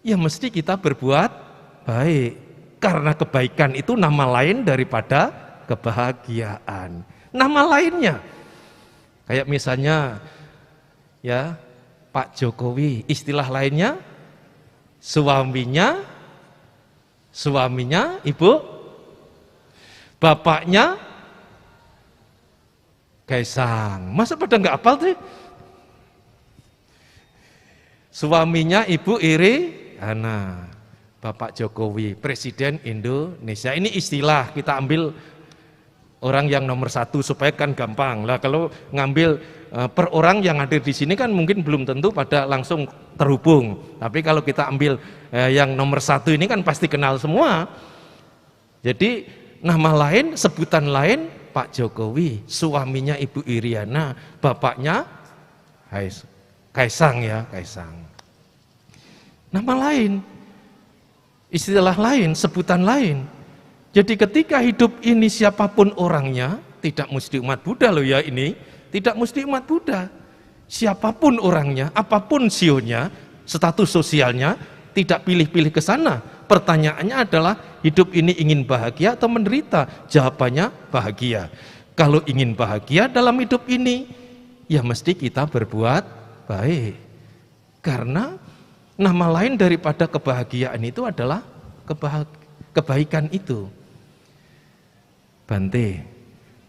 ya mesti kita berbuat baik, karena kebaikan itu nama lain daripada kebahagiaan. Nama lainnya, kayak misalnya ya Pak Jokowi, istilah lainnya suaminya ibu, bapaknya Kaisang. Masa pada nggak hafal tuh? Suaminya Ibu Iriana, Bapak Jokowi, Presiden Indonesia. Ini istilah, kita ambil orang yang nomor 1 supaya kan gampang. Lah kalau ngambil per orang yang hadir di sini kan mungkin belum tentu pada langsung terhubung. Tapi kalau kita ambil yang nomor 1 ini kan pasti kenal semua. Jadi nama lain, sebutan lain Pak Jokowi, suaminya Ibu Iriana, bapaknya Kaisang ya, Kaisang. Nama lain, istilah lain, sebutan lain. Jadi ketika hidup ini siapapun orangnya, tidak mesti umat Buddha loh ya ini, tidak mesti umat Buddha. Siapapun orangnya, apapun sionya, status sosialnya, tidak pilih-pilih ke sana. Pertanyaannya adalah hidup ini ingin bahagia atau menderita? Jawabannya bahagia. Kalau ingin bahagia dalam hidup ini, ya mesti kita berbuat baik. Karena nama lain daripada kebahagiaan itu adalah kebaikan itu. Bante,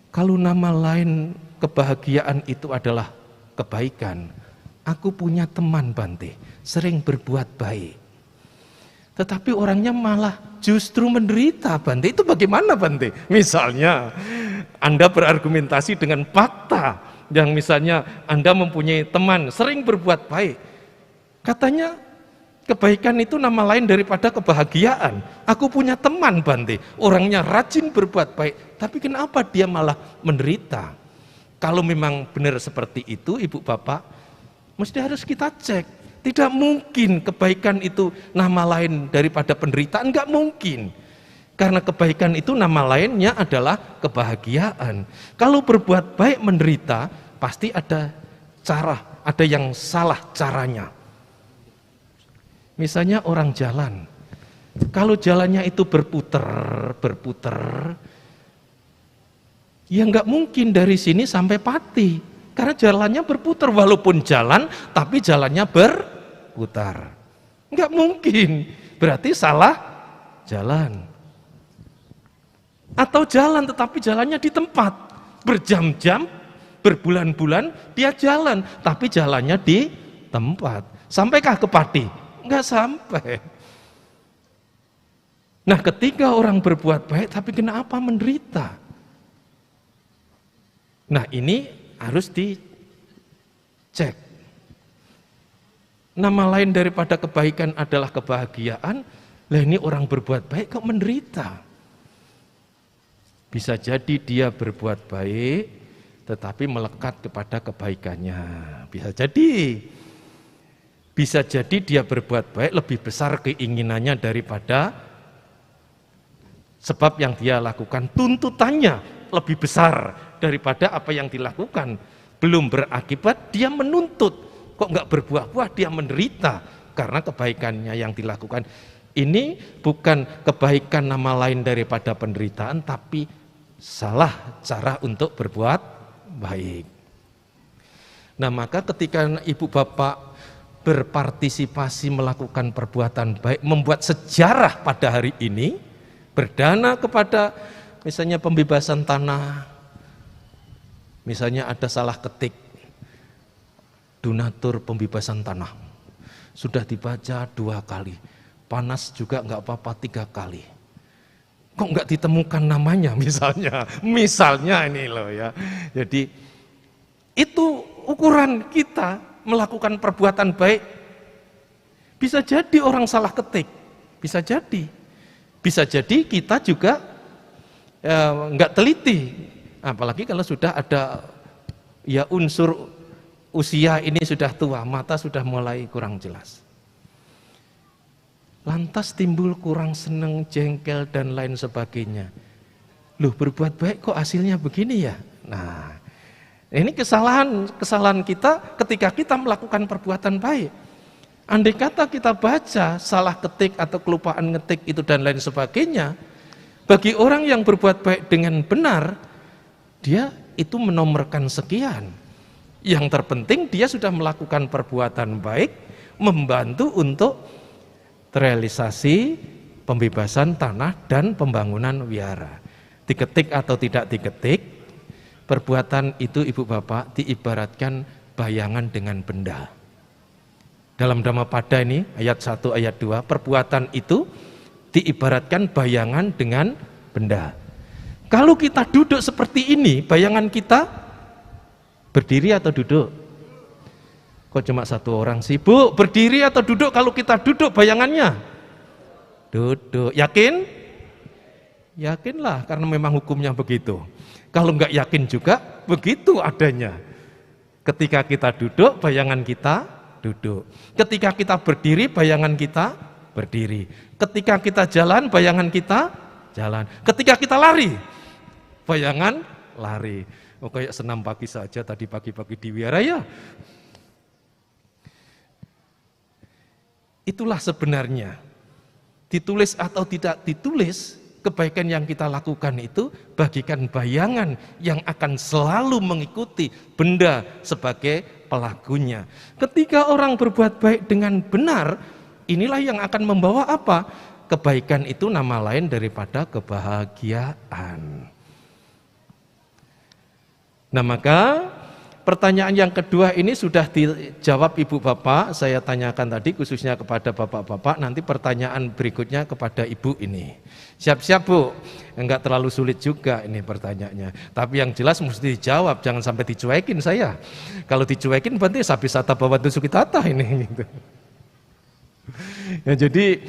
kalau nama lain kebahagiaan itu adalah kebaikan, aku punya teman Bante, sering berbuat baik. Tetapi orangnya malah justru menderita Bante, itu bagaimana Bante? Misalnya Anda berargumentasi dengan fakta, yang misalnya Anda mempunyai teman sering berbuat baik, katanya kebaikan itu nama lain daripada kebahagiaan. Aku punya teman Bante, orangnya rajin berbuat baik, tapi kenapa dia malah menderita? Kalau memang benar seperti itu Ibu Bapak, mesti harus kita cek. Tidak mungkin kebaikan itu nama lain daripada penderitaan, enggak mungkin. Karena kebaikan itu nama lainnya adalah kebahagiaan. Kalau berbuat baik menderita, pasti ada cara, ada yang salah caranya. Misalnya orang jalan, kalau jalannya itu berputar, ya nggak mungkin dari sini sampai Pati, karena jalannya berputar, walaupun jalan, tapi jalannya berputar, nggak mungkin, berarti salah jalan. Atau jalan tetapi jalannya di tempat, berjam-jam, berbulan-bulan dia jalan, tapi jalannya di tempat. Sampaikah ke Pati? Enggak sampai. Nah, ketika orang berbuat baik tapi kenapa menderita? Nah, ini harus dicek. Nama lain daripada kebaikan adalah kebahagiaan. Lah ini orang berbuat baik kok menderita? Bisa jadi dia berbuat baik tetapi melekat kepada kebaikannya. Bisa jadi dia berbuat baik lebih besar keinginannya daripada sebab yang dia lakukan. Tuntutannya lebih besar daripada apa yang dilakukan. Belum berakibat dia menuntut, kok nggak berbuah-buah, dia menderita karena kebaikannya yang dilakukan. Ini bukan kebaikan nama lain daripada penderitaan, tapi salah cara untuk berbuat baik. Nah, maka ketika ibu bapak berpartisipasi melakukan perbuatan baik, membuat sejarah pada hari ini, berdana kepada misalnya pembebasan tanah, misalnya ada salah ketik donatur pembebasan tanah, sudah dibaca 2 kali, panas juga nggak apa-apa 3 kali, kok nggak ditemukan namanya misalnya ini loh ya. Jadi itu ukuran kita melakukan perbuatan baik. Bisa jadi orang salah ketik, bisa jadi kita juga nggak teliti, apalagi kalau sudah ada ya unsur usia ini sudah tua, mata sudah mulai kurang jelas. Lantas timbul kurang seneng, jengkel dan lain sebagainya. Loh, berbuat baik kok hasilnya begini ya? Nah, ini kesalahan kita ketika kita melakukan perbuatan baik. Andai kata kita baca salah ketik atau kelupaan ngetik itu dan lain sebagainya, bagi orang yang berbuat baik dengan benar, dia itu menomorkan sekian. Yang terpenting dia sudah melakukan perbuatan baik, membantu untuk terrealisasi pembebasan tanah dan pembangunan wihara. Diketik atau tidak diketik, perbuatan itu ibu bapak diibaratkan bayangan dengan benda. Dalam Dhammapada ini ayat 1 ayat 2, perbuatan itu diibaratkan bayangan dengan benda. Kalau kita duduk seperti ini, bayangan kita berdiri atau duduk? Kok cuma satu orang sih? Bu, berdiri atau duduk? Kalau kita duduk bayangannya duduk. Yakin? Yakinlah, karena memang hukumnya begitu. Kalau enggak yakin juga, begitu adanya. Ketika kita duduk, bayangan kita duduk. Ketika kita berdiri, bayangan kita berdiri. Ketika kita jalan, bayangan kita jalan. Ketika kita lari, bayangan lari. Oh, kayak senam pagi saja tadi pagi-pagi di Wiaraya. Itulah sebenarnya, ditulis atau tidak ditulis, kebaikan yang kita lakukan itu bagikan bayangan yang akan selalu mengikuti benda sebagai pelakunya. Ketika orang berbuat baik dengan benar, inilah yang akan membawa apa? Kebaikan itu nama lain daripada kebahagiaan. Nah, maka pertanyaan yang kedua ini sudah dijawab Ibu Bapak, saya tanyakan tadi khususnya kepada Bapak-Bapak, nanti pertanyaan berikutnya kepada Ibu ini. Siap-siap Bu, enggak terlalu sulit juga ini pertanyaannya. Tapi yang jelas mesti dijawab, jangan sampai dicuekin saya. Kalau dicuekin berarti sabisata bawantu sukitata ini. Gitu. Ya, jadi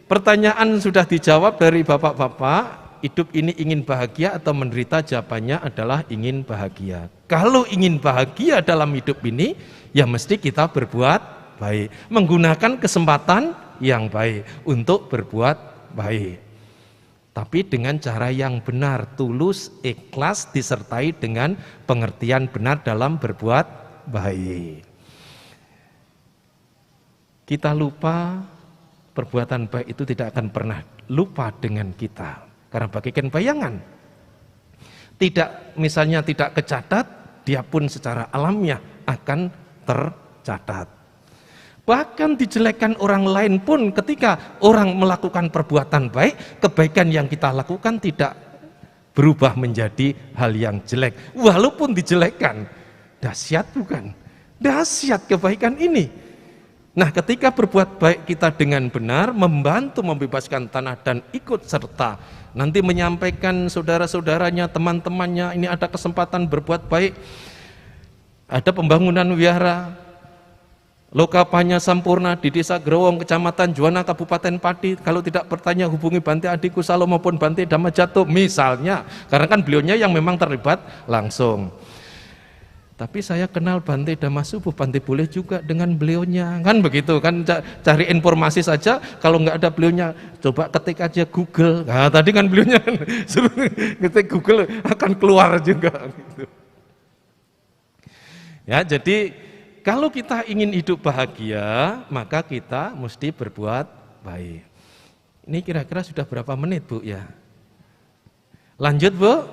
pertanyaan sudah dijawab dari Bapak-Bapak. Hidup ini ingin bahagia atau menderita? Jawabannya adalah ingin bahagia. Kalau ingin bahagia dalam hidup ini, ya mesti kita berbuat baik, menggunakan kesempatan yang baik untuk berbuat baik. Tapi dengan cara yang benar, tulus, ikhlas, disertai dengan pengertian benar dalam berbuat baik. Kita lupa, perbuatan baik itu tidak akan pernah lupa dengan kita. Karena bagikan bayangan, tidak misalnya tidak kecatat, dia pun secara alamiah akan tercatat. Bahkan dijelekkan orang lain pun ketika orang melakukan perbuatan baik, kebaikan yang kita lakukan tidak berubah menjadi hal yang jelek. Walaupun dijelekkan, dahsyat bukan? Dahsyat kebaikan ini. Nah, ketika berbuat baik kita dengan benar, membantu membebaskan tanah dan ikut serta nanti menyampaikan saudara-saudaranya, teman-temannya, ini ada kesempatan berbuat baik, ada pembangunan wihara Lokapanya Sampurna di Desa Growong, Kecamatan Juwana, Kabupaten Pati. Kalau tidak bertanya hubungi Bante Adiku Salo maupun Bante Dhammajato misalnya, karena kan beliaunya yang memang terlibat langsung. Tapi saya kenal Bante Dhammasubhu, Bante boleh juga dengan beliaunya, kan begitu kan, cari informasi saja, kalau nggak ada beliaunya coba ketik aja Google. Nah tadi kan beliaunya kan suruh ketik Google akan keluar juga gitu. Ya, jadi kalau kita ingin hidup bahagia, maka kita mesti berbuat baik. Ini kira-kira sudah berapa menit Bu ya? Lanjut Bu?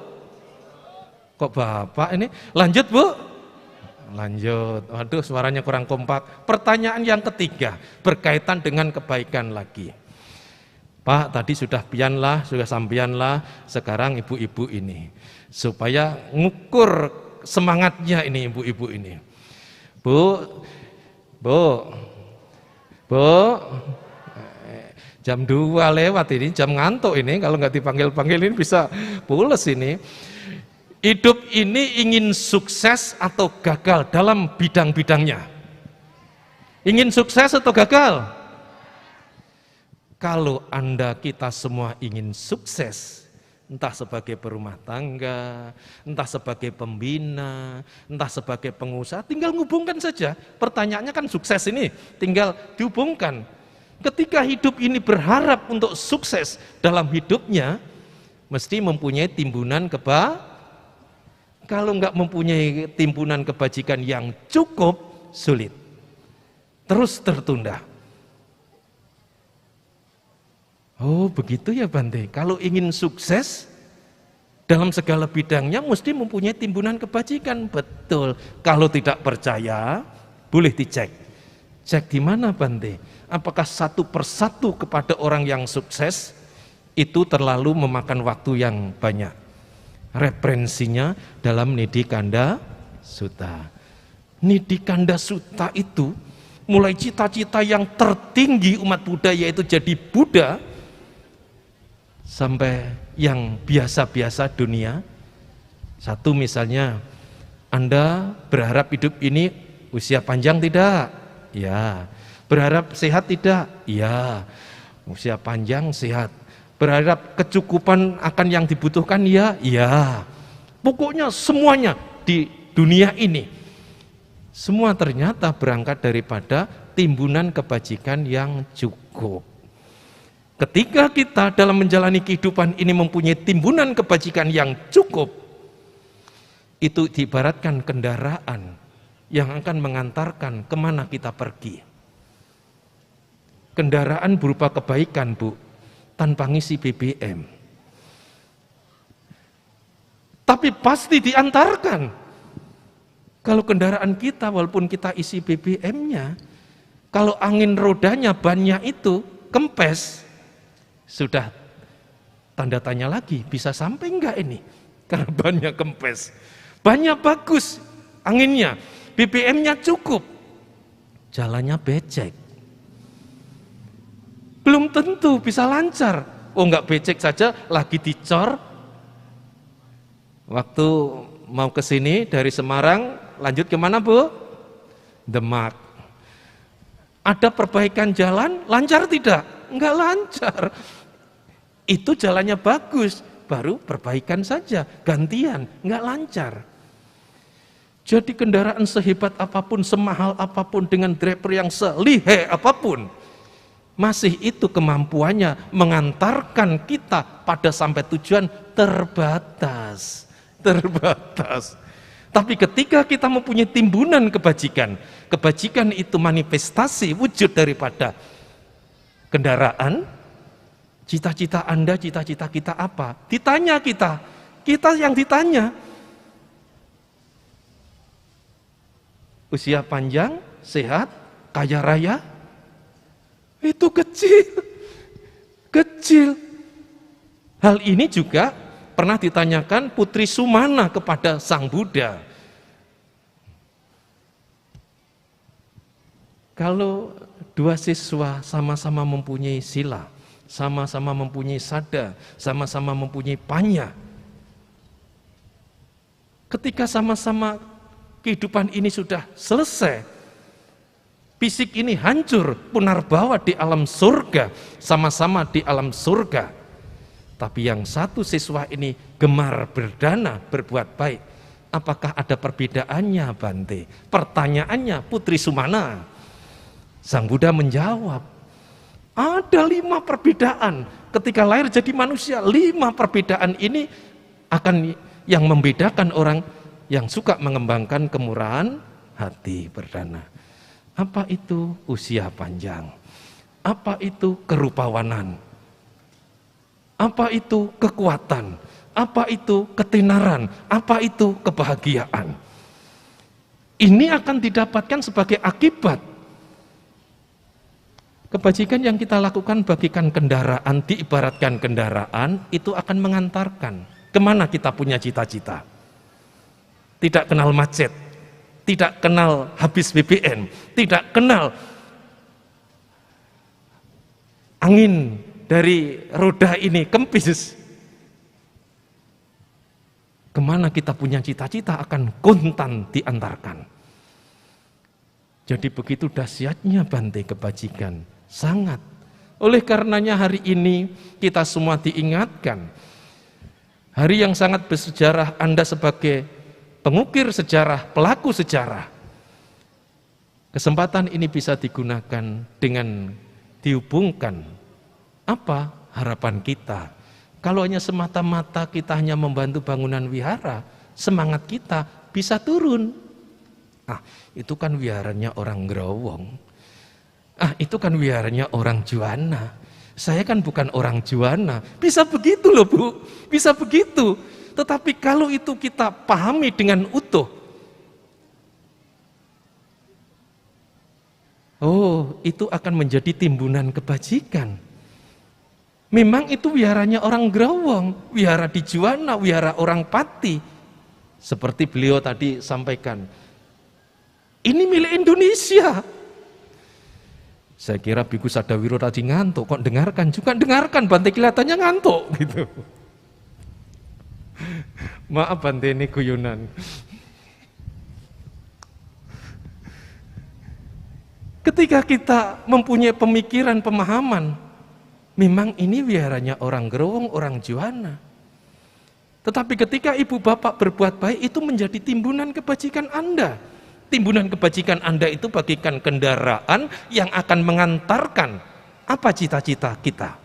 Kok Bapak ini? Lanjut Bu? Lanjut. Waduh, suaranya kurang kompak. Pertanyaan yang ketiga berkaitan dengan kebaikan lagi. Pak, tadi sudah pianlah, sudah sampianlah. Sekarang ibu-ibu ini supaya ngukur semangatnya ini ibu-ibu ini. Bu, jam 2 lewat ini, jam ngantuk ini. Kalau nggak dipanggil-panggil ini bisa pules ini. Hidup ini ingin sukses atau gagal dalam bidang-bidangnya? Ingin sukses atau gagal? Kalau Anda kita semua ingin sukses, entah sebagai berumah tangga, entah sebagai pembina, entah sebagai pengusaha, tinggal ngubungkan saja. Pertanyaannya kan sukses ini, tinggal dihubungkan. Ketika hidup ini berharap untuk sukses dalam hidupnya, mesti mempunyai timbunan Kalau nggak mempunyai timbunan kebajikan yang cukup, sulit. Terus tertunda. Oh begitu ya Bante, kalau ingin sukses dalam segala bidangnya mesti mempunyai timbunan kebajikan. Betul, kalau tidak percaya boleh dicek. Cek di mana Bante? Apakah satu persatu kepada orang yang sukses itu terlalu memakan waktu yang banyak? Referensinya dalam Nidhi Kanda Sutta. Nidhi Kanda Sutta itu mulai cita-cita yang tertinggi umat Buddha yaitu jadi Buddha, sampai yang biasa-biasa dunia. Satu misalnya, Anda berharap hidup ini usia panjang tidak? Ya. Berharap sehat tidak? Ya. Usia panjang, sehat. Berharap kecukupan akan yang dibutuhkan? Ya. Ya. Pokoknya semuanya di dunia ini, semua ternyata berangkat daripada timbunan kebajikan yang cukup. Ketika kita dalam menjalani kehidupan ini mempunyai timbunan kebajikan yang cukup, itu diibaratkan kendaraan yang akan mengantarkan kemana kita pergi. Kendaraan berupa kebaikan, Bu, tanpa ngisi BBM. Tapi pasti diantarkan. Kalau kendaraan kita, walaupun kita isi BBM-nya, kalau angin rodanya, bannya itu kempes, sudah tanda tanya lagi, bisa sampai enggak ini? Karena bannya kempes. Bannya bagus, anginnya, BBM-nya cukup, jalannya becek. Belum tentu bisa lancar. Oh, enggak becek saja, lagi dicor. Waktu mau ke sini dari Semarang, lanjut kemana, Bu? Demak. Ada perbaikan jalan, lancar tidak? Enggak lancar. Itu jalannya bagus, baru perbaikan saja, gantian, enggak lancar. Jadi kendaraan sehebat apapun, semahal apapun, dengan driver yang selihai apapun, masih itu kemampuannya mengantarkan kita pada sampai tujuan terbatas. Terbatas. Tapi ketika kita mempunyai timbunan kebajikan, kebajikan itu manifestasi wujud daripada kendaraan. Cita-cita Anda, cita-cita kita apa? Ditanya kita yang ditanya. Usia panjang, sehat, kaya raya, itu kecil. Hal ini juga pernah ditanyakan Putri Sumana kepada Sang Buddha. Kalau dua siswa sama-sama mempunyai sila, sama-sama mempunyai sada, sama-sama mempunyai panya, ketika sama-sama kehidupan ini sudah selesai, fisik ini hancur, punarbawa di alam surga, sama-sama di alam surga. Tapi yang satu siswa ini gemar berdana, berbuat baik. Apakah ada perbedaannya, Bante? Pertanyaannya Putri Sumana. Sang Buddha menjawab, ada 5 perbedaan. Ketika lahir jadi manusia, 5 perbedaan ini akan yang membedakan orang yang suka mengembangkan kemurahan hati berdana. Apa itu usia panjang? Apa itu kerupawanan? Apa itu kekuatan? Apa itu ketenaran? Apa itu kebahagiaan? Ini akan didapatkan sebagai akibat kebajikan yang kita lakukan. Bagikan kendaraan, diibaratkan kendaraan, itu akan mengantarkan kemana kita punya cita-cita. Tidak kenal macet, tidak kenal habis BBM, tidak kenal angin dari roda ini kempis. Kemana kita punya cita-cita akan kontan diantarkan. Jadi begitu dahsyatnya, Bante, kebajikan. Sangat. Oleh karenanya hari ini kita semua diingatkan. Hari yang sangat bersejarah, Anda sebagai pengukir sejarah, pelaku sejarah. Kesempatan ini bisa digunakan dengan dihubungkan apa harapan kita. Kalau hanya semata-mata kita hanya membantu bangunan wihara, semangat kita bisa turun. Itu kan wiharanya orang Growong. Itu kan wiharanya orang Juwana. Saya kan bukan orang Juwana. Bisa begitu loh, Bu. Bisa begitu. Tetapi kalau itu kita pahami dengan utuh, itu akan menjadi timbunan kebajikan. Memang itu wiharanya orang Growong, wihara di Juwana, wihara orang Pati. Seperti beliau tadi sampaikan, ini milik Indonesia. Saya kira Biku Sadawiro tadi ngantuk, kok dengarkan juga dengarkan, Bante kelihatannya ngantuk gitu. Maaf Bante, ini guyonan. Ketika kita mempunyai pemikiran, pemahaman, memang ini wiharanya orang Growong, orang Juwana. Tetapi ketika ibu bapak berbuat baik, itu menjadi timbunan kebajikan Anda. Timbunan kebajikan Anda itu bagikan kendaraan yang akan mengantarkan apa cita-cita kita.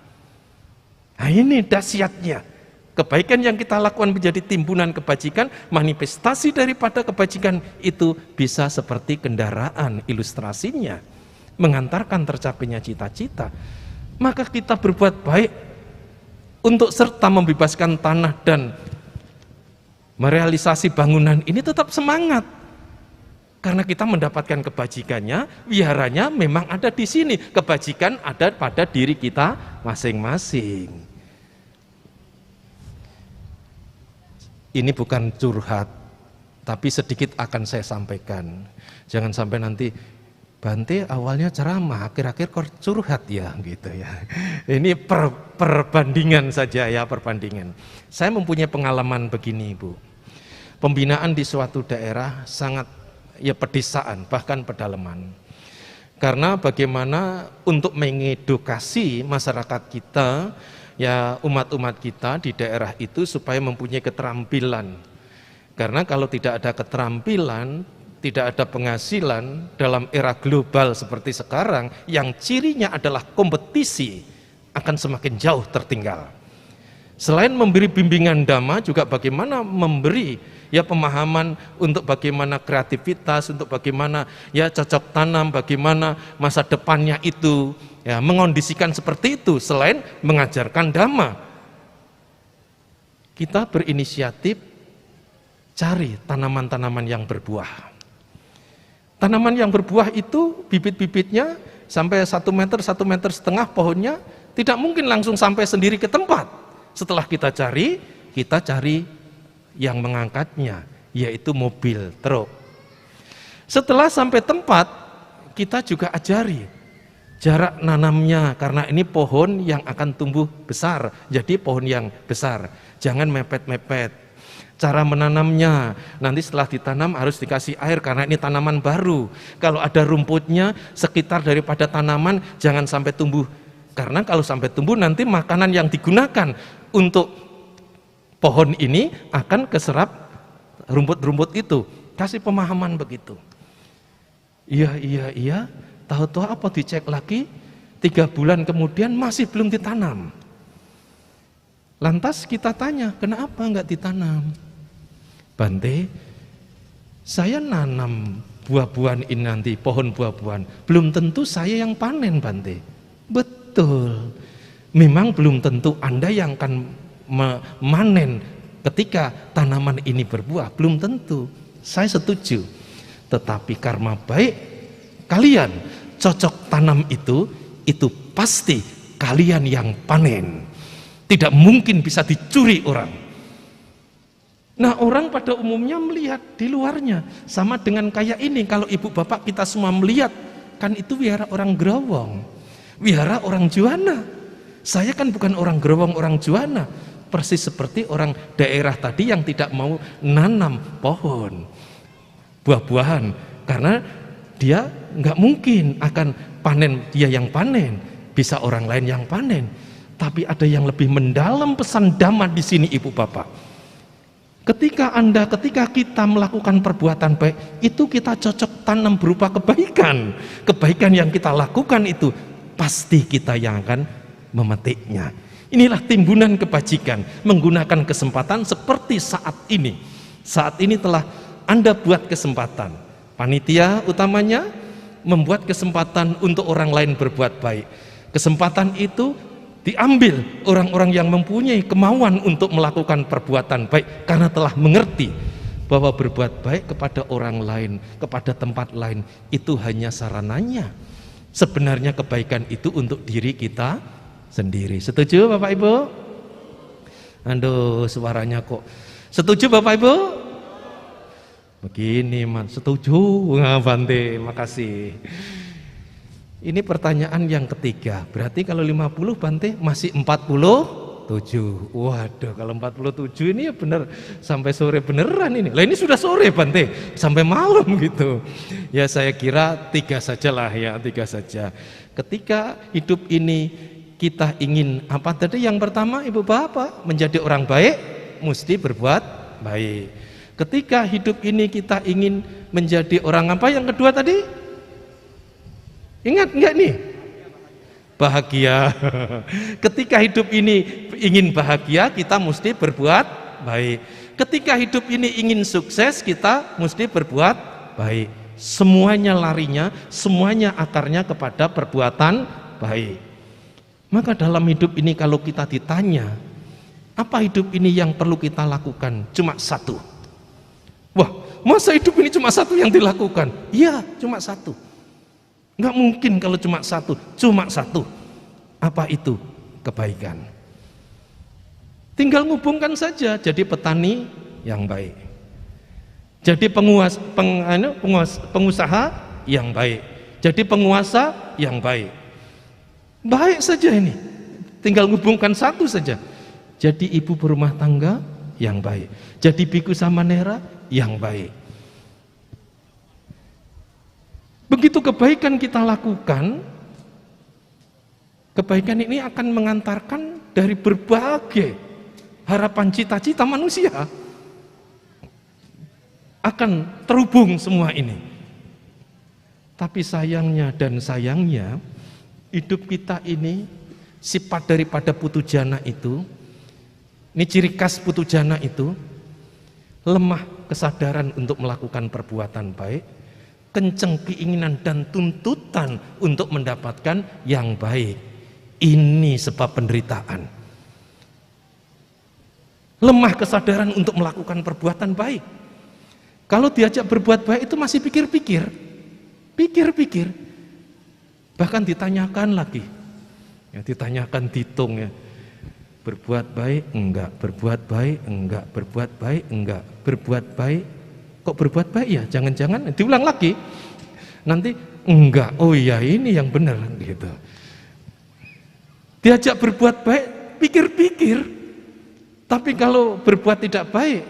Nah ini dahsyatnya. Kebaikan yang kita lakukan menjadi timbunan kebajikan, manifestasi daripada kebajikan itu bisa seperti kendaraan, ilustrasinya mengantarkan tercapainya cita-cita. Maka kita berbuat baik untuk serta membebaskan tanah dan merealisasi bangunan ini tetap semangat. Karena kita mendapatkan kebajikannya, wiharanya memang ada di sini. Kebajikan ada pada diri kita masing-masing. Ini bukan curhat, tapi sedikit akan saya sampaikan. Jangan sampai nanti, Bante awalnya ceramah, akhir-akhir kok curhat ya, gitu ya. Ini perbandingan saja ya, perbandingan. Saya mempunyai pengalaman begini, Bu. Pembinaan di suatu daerah sangat ya pedesaan, bahkan pedalaman. Karena bagaimana untuk mengedukasi masyarakat kita, ya umat-umat kita di daerah itu supaya mempunyai keterampilan. Karena kalau tidak ada keterampilan, tidak ada penghasilan dalam era global seperti sekarang, yang cirinya adalah kompetisi, akan semakin jauh tertinggal. Selain memberi bimbingan dhamma, juga bagaimana memberi ya pemahaman untuk bagaimana kreativitas, untuk bagaimana ya cocok tanam, bagaimana masa depannya itu ya mengondisikan seperti itu. Selain mengajarkan dhamma, kita berinisiatif cari tanaman-tanaman yang berbuah. Tanaman yang berbuah itu bibit-bibitnya sampai 1 meter, 1,5 meter pohonnya tidak mungkin langsung sampai sendiri ke tempat. Setelah kita cari yang mengangkatnya, yaitu mobil, truk. Setelah sampai tempat, kita juga ajari jarak nanamnya, karena ini pohon yang akan tumbuh besar, jadi pohon yang besar, jangan mepet-mepet. Cara menanamnya, nanti setelah ditanam harus dikasih air karena ini tanaman baru. Kalau ada rumputnya sekitar daripada tanaman, jangan sampai tumbuh, karena kalau sampai tumbuh nanti makanan yang digunakan untuk pohon ini akan keserap rumput-rumput itu. Kasih pemahaman begitu. Iya, tahu-tahu apa dicek lagi, 3 bulan kemudian masih belum ditanam. Lantas kita tanya, kenapa enggak ditanam? Bante, saya nanam buah-buahan ini nanti, pohon buah-buahan, belum tentu saya yang panen, Bante. Betul, memang belum tentu Anda yang akan memanen ketika tanaman ini berbuah, belum tentu. Saya setuju. Tetapi karma baik kalian cocok tanam itu pasti kalian yang panen. Tidak mungkin bisa dicuri orang. Nah, orang pada umumnya melihat di luarnya, sama dengan kayak ini. Kalau ibu bapak kita semua melihat, kan itu wihara orang Growong, wihara orang Juwana. Saya kan bukan orang Growong, orang Juwana. Persis seperti orang daerah tadi yang tidak mau nanam pohon buah-buahan, karena dia nggak mungkin akan panen, dia yang panen, bisa orang lain yang panen. Tapi ada yang lebih mendalam pesan dhamma di sini, ibu bapak. Ketika kita melakukan perbuatan baik, itu kita cocok tanam berupa kebaikan. Kebaikan yang kita lakukan itu pasti kita yang akan memetiknya. Inilah timbunan kebajikan, menggunakan kesempatan seperti saat ini. Saat ini telah Anda buat kesempatan. Panitia utamanya membuat kesempatan untuk orang lain berbuat baik. Kesempatan itu diambil orang-orang yang mempunyai kemauan untuk melakukan perbuatan baik, karena telah mengerti bahwa berbuat baik kepada orang lain, kepada tempat lain, itu hanya sarananya. Sebenarnya kebaikan itu untuk diri kita sendiri. Setuju Bapak Ibu? Aduh, suaranya kok. Setuju Bapak Ibu? Begini, Man. Setuju. Bante, makasih. Ini pertanyaan yang ketiga. Berarti kalau 50 Bante masih 47. Waduh, kalau 47 ini ya benar sampai sore beneran ini. Lah ini sudah sore Bante, sampai malam gitu. Ya saya kira 3 saja lah ya, 3 saja. Ketika hidup ini kita ingin apa tadi? Yang pertama Ibu Bapak, menjadi orang baik mesti berbuat baik. Ketika hidup ini kita ingin menjadi orang apa? Yang kedua tadi? Ingat enggak nih? Bahagia. Ketika hidup ini ingin bahagia, kita mesti berbuat baik. Ketika hidup ini ingin sukses, kita mesti berbuat baik. Semuanya larinya, semuanya akarnya kepada perbuatan baik. Maka dalam hidup ini kalau kita ditanya, apa hidup ini yang perlu kita lakukan? Cuma satu. Wah, masa hidup ini cuma satu yang dilakukan? Iya, cuma satu. Enggak mungkin kalau cuma satu. Apa itu? Kebaikan. Tinggal ngubungkan saja, jadi petani yang baik, jadi pengusaha yang baik, jadi penguasa yang baik. Baik saja ini, tinggal ngubungkan satu saja. Jadi ibu berumah tangga yang baik, jadi biku samanera yang baik. Begitu kebaikan kita lakukan, kebaikan ini akan mengantarkan dari berbagai harapan cita-cita manusia. Akan terhubung semua ini. Tapi sayangnya dan sayangnya, hidup kita ini, sifat daripada putujana itu, ini ciri khas putujana itu, lemah kesadaran untuk melakukan perbuatan baik, kenceng keinginan dan tuntutan untuk mendapatkan yang baik. Ini sebab penderitaan. Lemah kesadaran untuk melakukan perbuatan baik. Kalau diajak berbuat baik itu masih pikir-pikir. Bahkan ditanyakan lagi. Ya, ditanyakan ditung ya. Berbuat baik enggak, berbuat baik enggak, berbuat baik enggak, berbuat baik. Kok berbuat baik ya? Jangan-jangan diulang lagi. Nanti enggak. Oh iya ini yang benar gitu. Diajak berbuat baik, pikir-pikir. Tapi kalau berbuat tidak baik,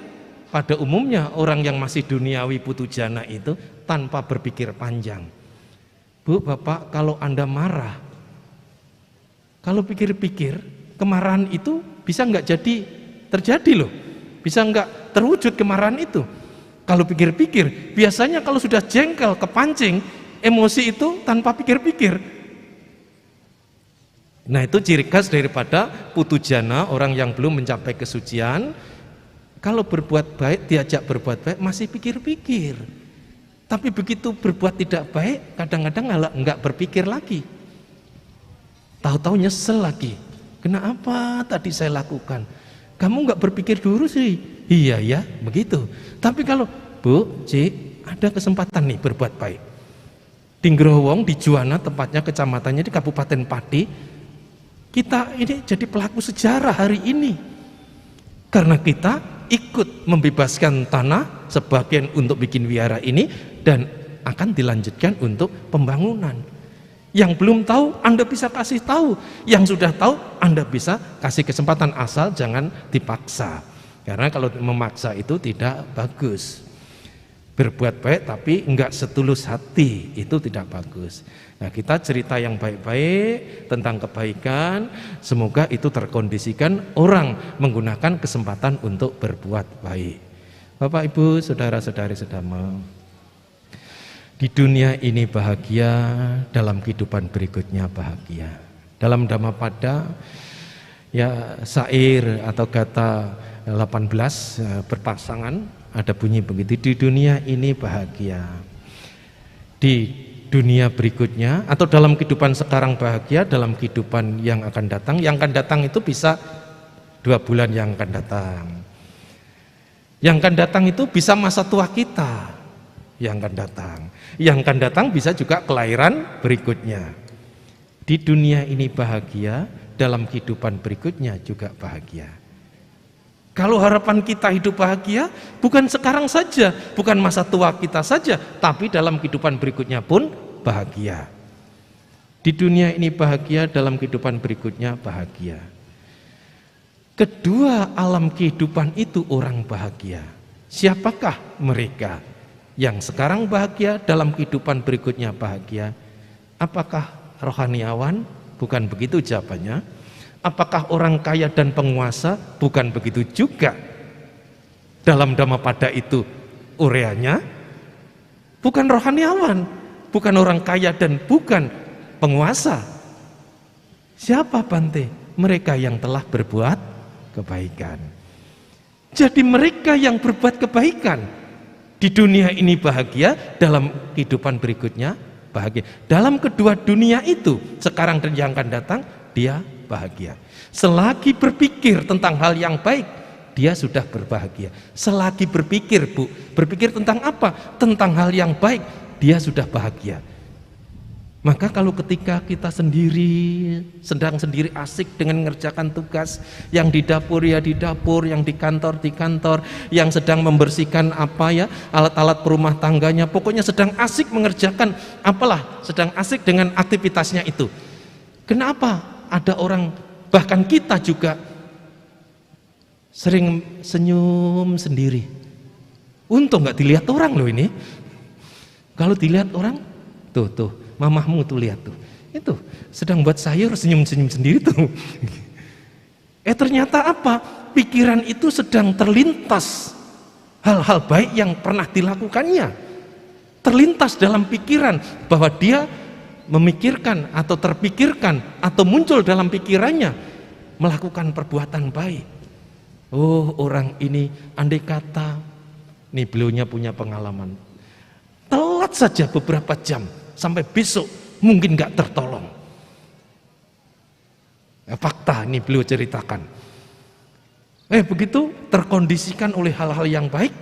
pada umumnya orang yang masih duniawi putujana itu tanpa berpikir panjang. Bu, Bapak, kalau Anda marah, kalau pikir-pikir, kemarahan itu bisa enggak jadi terjadi loh. Bisa enggak terwujud kemarahan itu. Kalau pikir-pikir, biasanya kalau sudah jengkel, kepancing, emosi itu tanpa pikir-pikir. Nah itu ciri khas daripada putujana, orang yang belum mencapai kesucian. Kalau berbuat baik, diajak berbuat baik, masih pikir-pikir. Tapi begitu berbuat tidak baik, kadang-kadang enggak berpikir lagi. Tahu-tahu nyesel lagi. Kenapa tadi saya lakukan? Kamu enggak berpikir dulu sih. Iya ya, begitu. Tapi kalau Bu, Cik, ada kesempatan nih berbuat baik. Di Growong, di Juwana, tempatnya kecamatannya di Kabupaten Pati, kita ini jadi pelaku sejarah hari ini. Karena kita ikut membebaskan tanah sebagian untuk bikin wihara ini dan akan dilanjutkan untuk pembangunan. Yang belum tahu, Anda bisa kasih tahu. Yang sudah tahu, Anda bisa kasih kesempatan, asal jangan dipaksa. Karena kalau memaksa itu tidak bagus. Berbuat baik tapi enggak setulus hati, itu tidak bagus. Nah, kita cerita yang baik-baik tentang kebaikan, semoga itu terkondisikan orang menggunakan kesempatan untuk berbuat baik. Bapak, Ibu, saudara-saudari sedama, di dunia ini bahagia, dalam kehidupan berikutnya bahagia. Dalam Dhammapada ya syair atau kata 18 berpasangan ada bunyi begitu, di dunia ini bahagia, di dunia berikutnya atau dalam kehidupan sekarang bahagia, dalam kehidupan yang akan datang itu bisa 2 bulan yang akan datang. Yang akan datang itu bisa masa tua kita yang akan datang. Yang akan datang bisa juga kelahiran berikutnya. Di dunia ini bahagia, dalam kehidupan berikutnya juga bahagia. Kalau harapan kita hidup bahagia, bukan sekarang saja, bukan masa tua kita saja, tapi dalam kehidupan berikutnya pun bahagia. Di dunia ini bahagia, dalam kehidupan berikutnya bahagia. Kedua alam kehidupan itu orang bahagia. Siapakah mereka yang sekarang bahagia, dalam kehidupan berikutnya bahagia? Apakah rohaniawan? Bukan begitu jawabannya. Apakah orang kaya dan penguasa? Bukan begitu juga. Dalam Dhammapada itu ureanya bukan rohaniawan, bukan orang kaya dan bukan penguasa. Siapa Bante? Mereka yang telah berbuat kebaikan. Jadi mereka yang berbuat kebaikan di dunia ini bahagia, dalam kehidupan berikutnya bahagia. Dalam kedua dunia itu, sekarang dan yang akan datang, dia bahagia. Selagi berpikir tentang hal yang baik, dia sudah berbahagia. Selagi berpikir, Bu, berpikir tentang apa? Tentang hal yang baik, dia sudah bahagia. Maka kalau ketika kita sedang sendiri asik dengan mengerjakan tugas, yang di dapur ya di dapur, yang di kantor, yang sedang membersihkan alat-alat perumah tangganya, pokoknya sedang asik mengerjakan apalah, sedang asik dengan aktivitasnya itu. Kenapa ada orang, bahkan kita juga sering senyum sendiri? Untung nggak dilihat orang loh ini. Kalau dilihat orang, tuh mamahmu tuh lihat tuh, itu sedang buat sayur senyum-senyum sendiri tuh. Ternyata apa? Pikiran itu sedang terlintas hal-hal baik yang pernah dilakukannya. Terlintas dalam pikiran bahwa dia memikirkan atau terpikirkan atau muncul dalam pikirannya melakukan perbuatan baik. Oh, orang ini andai kata, nih beliaunya punya pengalaman, telat saja beberapa jam, sampai besok mungkin gak tertolong. Fakta ini beliau ceritakan. Begitu terkondisikan oleh hal-hal yang baik,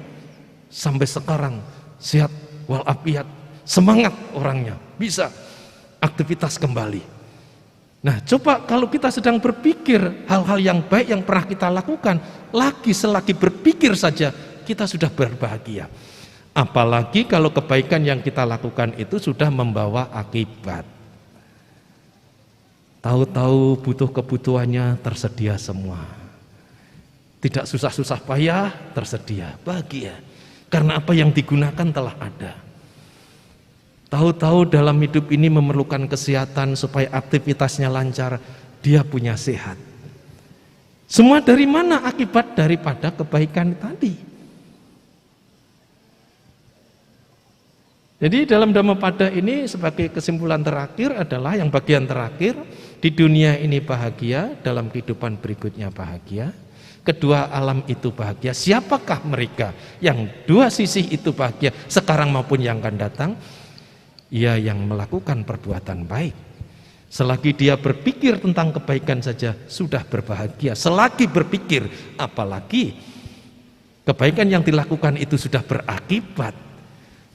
sampai sekarang sehat walafiat, semangat orangnya, bisa aktivitas kembali. Nah, coba kalau kita sedang berpikir hal-hal yang baik yang pernah kita lakukan, selagi berpikir saja kita sudah berbahagia. Apalagi kalau kebaikan yang kita lakukan itu sudah membawa akibat. Tahu-tahu butuh kebutuhannya tersedia semua. Tidak susah-susah payah, tersedia, bahagia. Karena apa yang digunakan telah ada. Tahu-tahu dalam hidup ini memerlukan kesehatan supaya aktivitasnya lancar, dia punya sehat. Semua dari mana? Akibat daripada kebaikan tadi. Jadi dalam Dhammapada ini sebagai kesimpulan terakhir adalah yang bagian terakhir, di dunia ini bahagia, dalam kehidupan berikutnya bahagia. Kedua alam itu bahagia. Siapakah mereka yang dua sisi itu bahagia sekarang maupun yang akan datang? Ia yang melakukan perbuatan baik. Selagi dia berpikir tentang kebaikan saja sudah berbahagia. Selagi berpikir, apalagi kebaikan yang dilakukan itu sudah berakibat.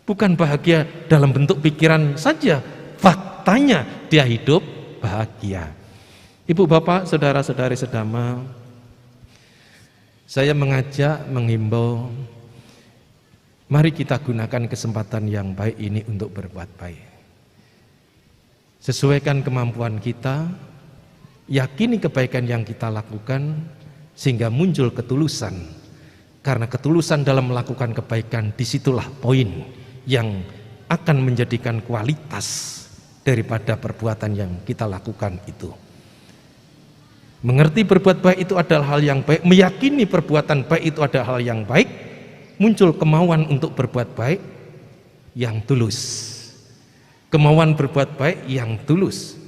Bukan bahagia dalam bentuk pikiran saja, faktanya dia hidup bahagia. Ibu bapak, saudara-saudari sedama, saya menghimbau, mari kita gunakan kesempatan yang baik ini untuk berbuat baik. Sesuaikan kemampuan kita, yakini kebaikan yang kita lakukan, sehingga muncul ketulusan. Karena ketulusan dalam melakukan kebaikan, disitulah poin yang akan menjadikan kualitas daripada perbuatan yang kita lakukan itu. Mengerti berbuat baik itu adalah hal yang baik, meyakini perbuatan baik itu adalah hal yang baik, muncul kemauan untuk berbuat baik yang tulus. Kemauan berbuat baik yang tulus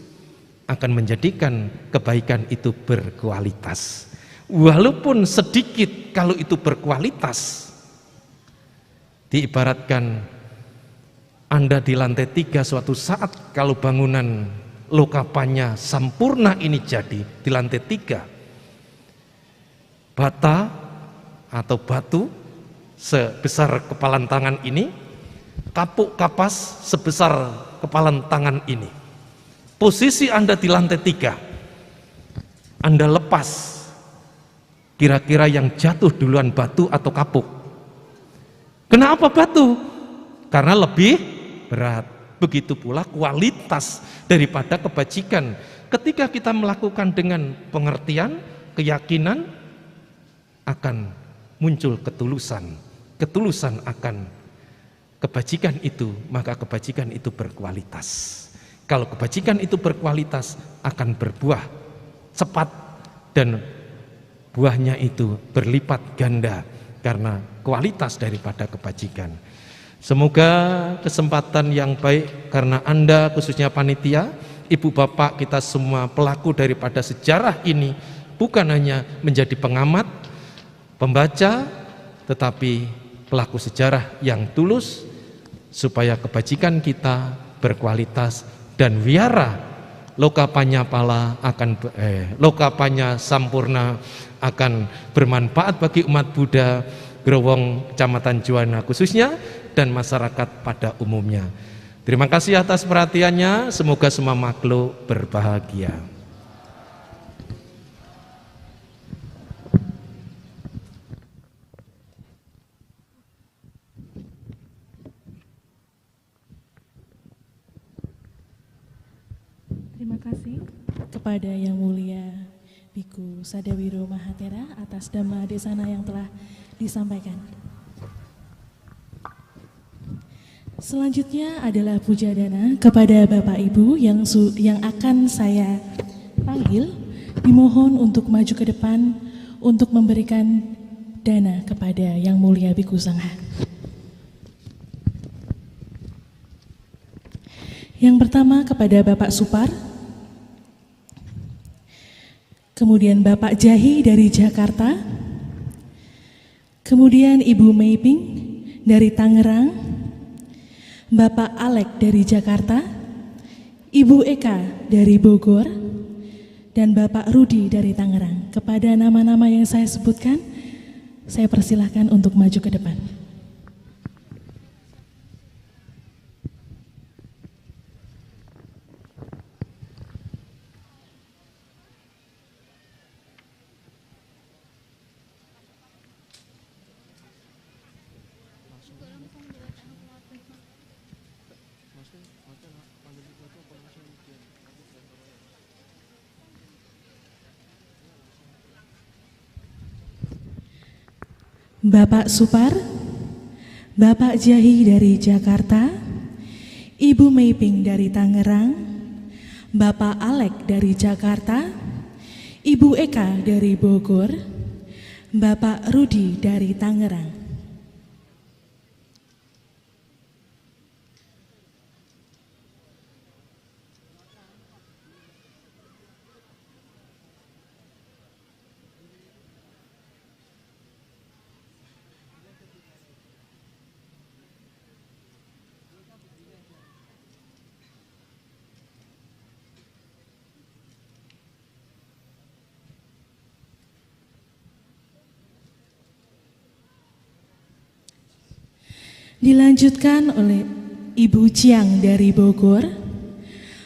akan menjadikan kebaikan itu berkualitas. Walaupun sedikit, kalau itu berkualitas, diibaratkan Anda di lantai 3 suatu saat, kalau bangunan lokapannya sempurna ini jadi di lantai 3, bata atau batu sebesar kepalan tangan ini, kapuk kapas sebesar kepalan tangan ini. Posisi Anda di lantai 3, Anda lepas, kira-kira yang jatuh duluan batu atau kapuk? Kenapa batu? Karena lebih berat. Begitu pula kualitas daripada kebajikan. Ketika kita melakukan dengan pengertian, keyakinan, akan muncul ketulusan. Ketulusan akan kebajikan itu, maka kebajikan itu berkualitas. Kalau kebajikan itu berkualitas, akan berbuah cepat dan buahnya itu berlipat ganda karena kualitas daripada kebajikan. Semoga kesempatan yang baik karena Anda khususnya panitia, Ibu Bapak kita semua pelaku daripada sejarah ini bukan hanya menjadi pengamat, pembaca, tetapi pelaku sejarah yang tulus supaya kebajikan kita berkualitas dan wiara lokapanya pala akan lokapanya sampurna akan bermanfaat bagi umat Buddha Growong Kecamatan Juwana khususnya dan masyarakat pada umumnya. Terima kasih atas perhatiannya, semoga semua makhluk berbahagia. Terima kasih kepada Yang Mulia Biku Sadawiro Mahatera atas Dhamma Desana yang telah disampaikan. Selanjutnya adalah pujadana kepada Bapak Ibu yang akan saya panggil, dimohon untuk maju ke depan untuk memberikan dana kepada Yang Mulia Biku Sangha. Yang pertama kepada Bapak Supar, kemudian Bapak Jahi dari Jakarta, kemudian Ibu Meiping dari Tangerang, Bapak Alek dari Jakarta, Ibu Eka dari Bogor, dan Bapak Rudi dari Tangerang. Kepada nama-nama yang saya sebutkan, saya persilahkan untuk maju ke depan. Bapak Supar, Bapak Jahi dari Jakarta, Ibu Meiping dari Tangerang, Bapak Alek dari Jakarta, Ibu Eka dari Bogor, Bapak Rudi dari Tangerang. Dilanjutkan oleh Ibu Ciang dari Bogor,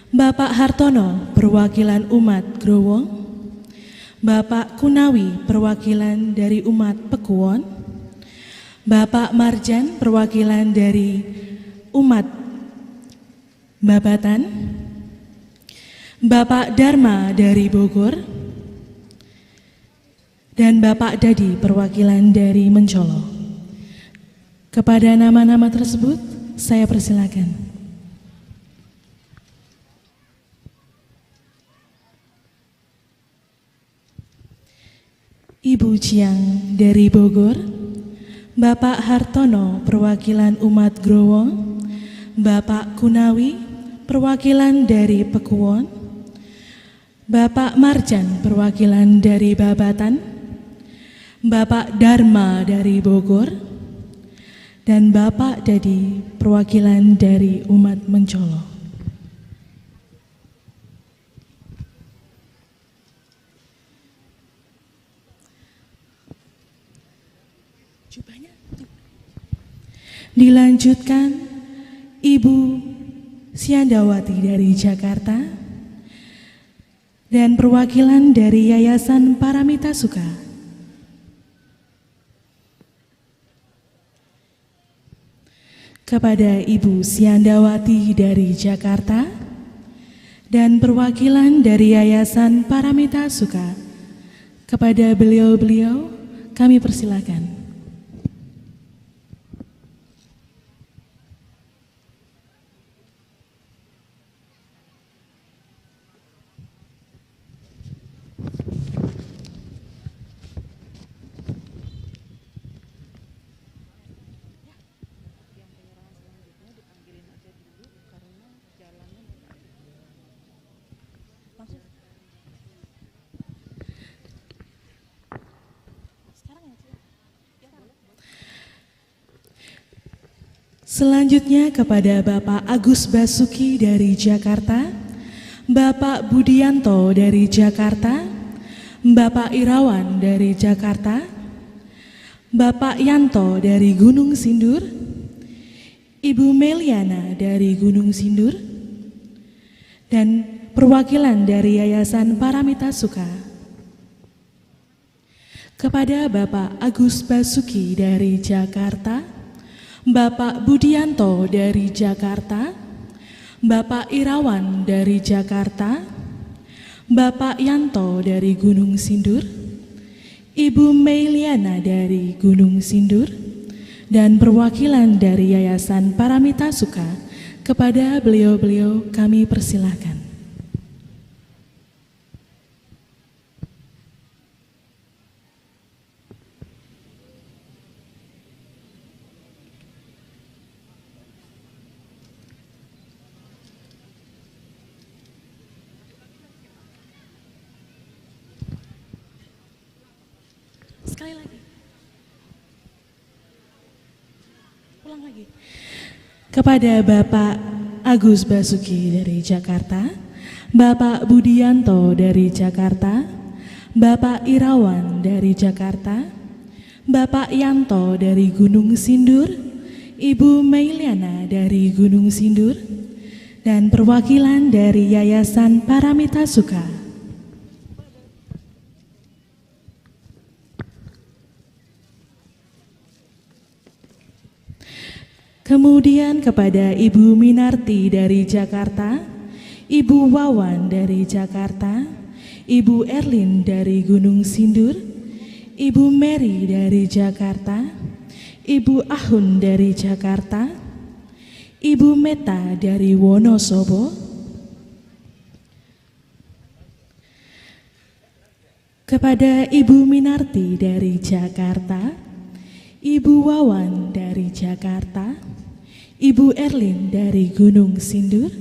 Bapak Hartono perwakilan umat Growong, Bapak Kunawi perwakilan dari umat Pekuwon, Bapak Marjan perwakilan dari umat Babatan, Bapak Dharma dari Bogor, dan Bapak Dadi perwakilan dari Mencolo. Kepada nama-nama tersebut, saya persilakan. Ibu Ciang dari Bogor, Bapak Hartono perwakilan umat Growong, Bapak Kunawi perwakilan dari Pekuwon, Bapak Marjan perwakilan dari Babatan, Bapak Dharma dari Bogor, dan Bapak Dadi perwakilan dari umat Mencolo. Dilanjutkan Ibu Siandawati dari Jakarta dan perwakilan dari Yayasan Paramita Sukha. kepada Ibu Siandawati dari Jakarta, dan perwakilan dari Yayasan Paramita Suka. Kepada beliau-beliau kami persilakan. Selanjutnya kepada Bapak Agus Basuki dari Jakarta, Bapak Budianto dari Jakarta, Bapak Irawan dari Jakarta, Bapak Yanto dari Gunung Sindur, Ibu Meliana dari Gunung Sindur, dan perwakilan dari Yayasan Paramita Suka. Kepada Bapak Agus Basuki dari Jakarta, Bapak Budianto dari Jakarta, Bapak Irawan dari Jakarta, Bapak Yanto dari Gunung Sindur, Ibu Meliana dari Gunung Sindur, dan perwakilan dari Yayasan Paramita Suka. Kepada beliau-beliau kami persilakan. Sekali lagi. Ulang lagi. Kepada Bapak Agus Basuki dari Jakarta, Bapak Budianto dari Jakarta, Bapak Irawan dari Jakarta, Bapak Yanto dari Gunung Sindur, Ibu Meliana dari Gunung Sindur, dan perwakilan dari Yayasan Paramita Suka. Kemudian kepada Ibu Minarti dari Jakarta, Ibu Wawan dari Jakarta, Ibu Erlin dari Gunung Sindur, Ibu Mary dari Jakarta, Ibu Ahun dari Jakarta, Ibu Meta dari Wonosobo, kepada Ibu Minarti dari Jakarta, Ibu Wawan dari Jakarta, Ibu Erlin dari Gunung Sindur,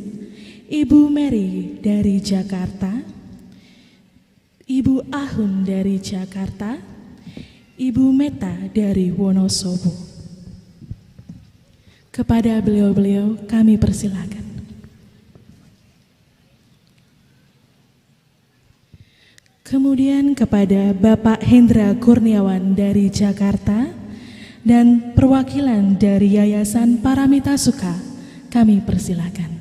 Ibu Mary dari Jakarta, Ibu Ahun dari Jakarta, Ibu Meta dari Wonosobo. Kepada beliau-beliau kami persilakan. Kemudian kepada Bapak Hendra Kurniawan dari Jakarta, dan perwakilan dari Yayasan Paramita Suka, kami persilakan.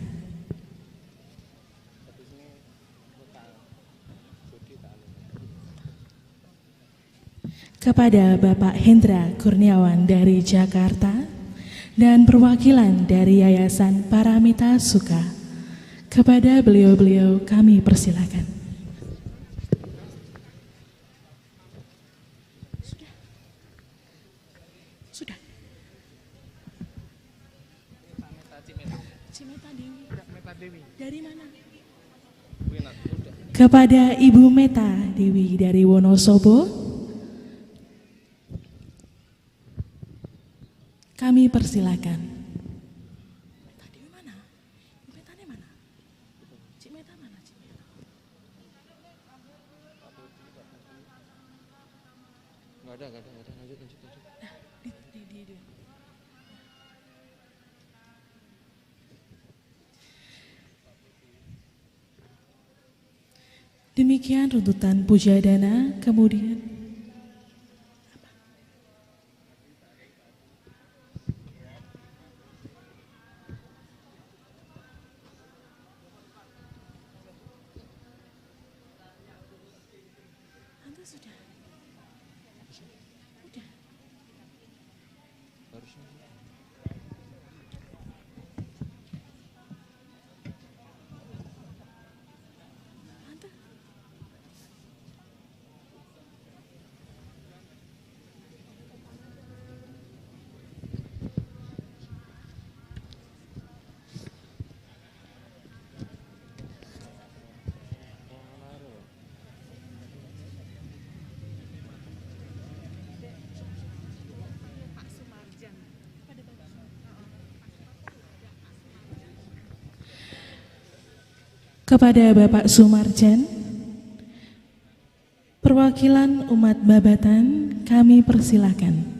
Kepada Bapak Hendra Kurniawan dari Jakarta, dan perwakilan dari Yayasan Paramita Suka, kepada beliau-beliau kami persilakan. Dari mana? Kepada Ibu Meta Dewi dari Wonosobo, kami persilakan. Meta Dewi mana? Metanya mana? Cik Meta mana? Cik Meta? Nggak ada. Lanjut. Nah, di. Demikian runtutan puja dana, kemudian Anda sudah. Kepada Bapak Sumarjan, perwakilan umat Babatan kami persilakan.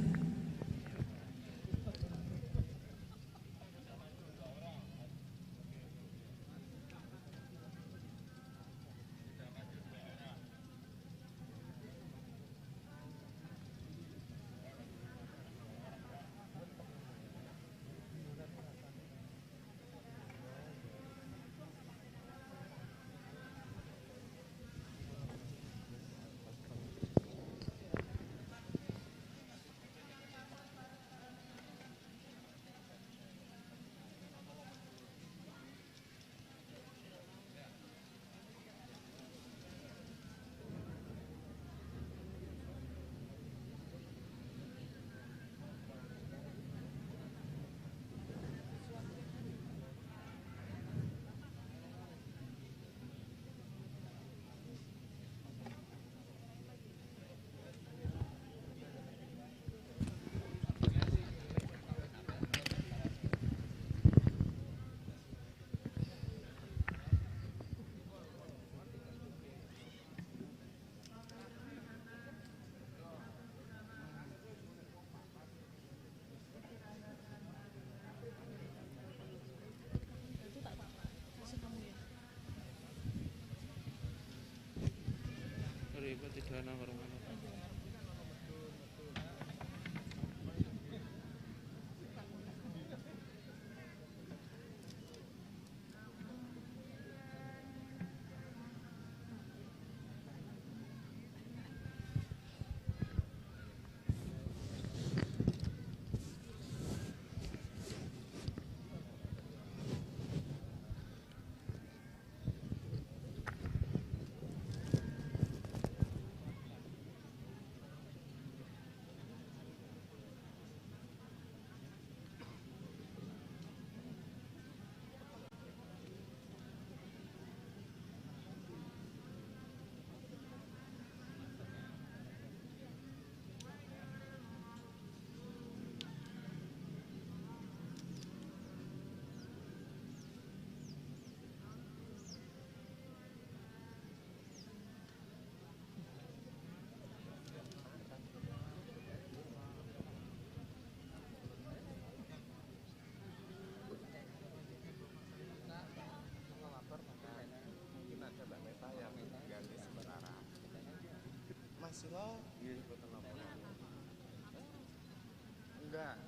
Enggak,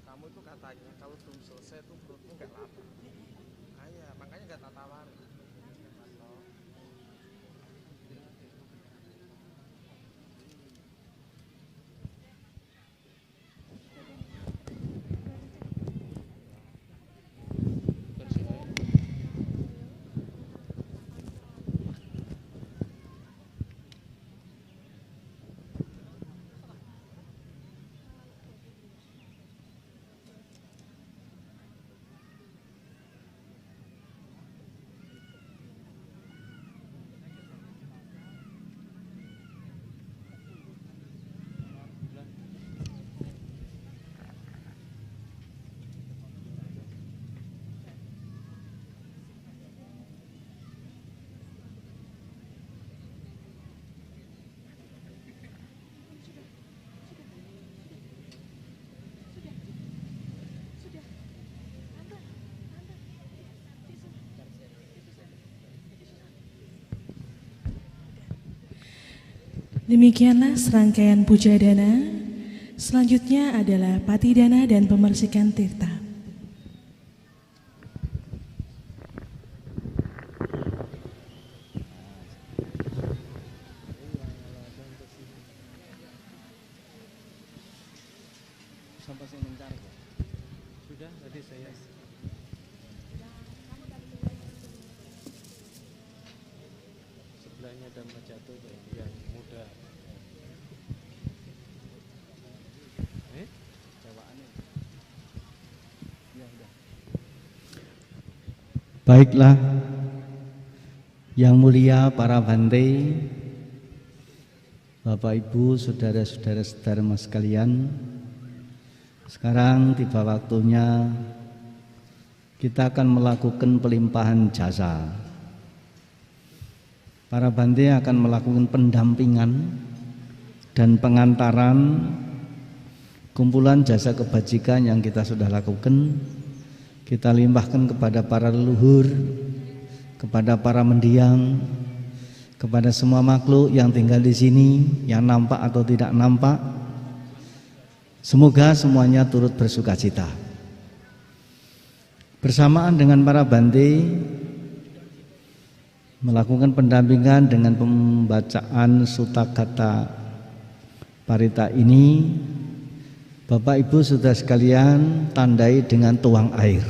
kamu tuh katanya kalau belum selesai tuh perutmu nggak lapar. Ayah, makanya nggak tak tawarin. Demikianlah serangkaian puja dana. Selanjutnya adalah patidana dan pemersikan tirta. Sampai saya mencari. Sudah tadi saya sebelahnya Dhamma Jatuh yang muda. Baiklah, yang mulia para bante, Bapak Ibu, saudara-saudara sedharma sekalian, sekarang tiba waktunya kita akan melakukan pelimpahan jasa para bante akan melakukan pendampingan dan pengantaran kumpulan jasa kebajikan yang kita sudah lakukan. Kita limpahkan kepada para leluhur, kepada para mendiang, kepada semua makhluk yang tinggal di sini, yang nampak atau tidak nampak. Semoga semuanya turut bersukacita. Bersamaan dengan para bante melakukan pendampingan dengan pembacaan Sutta Gata Parita ini, Bapak Ibu Saudara sekalian tandai dengan tuang air.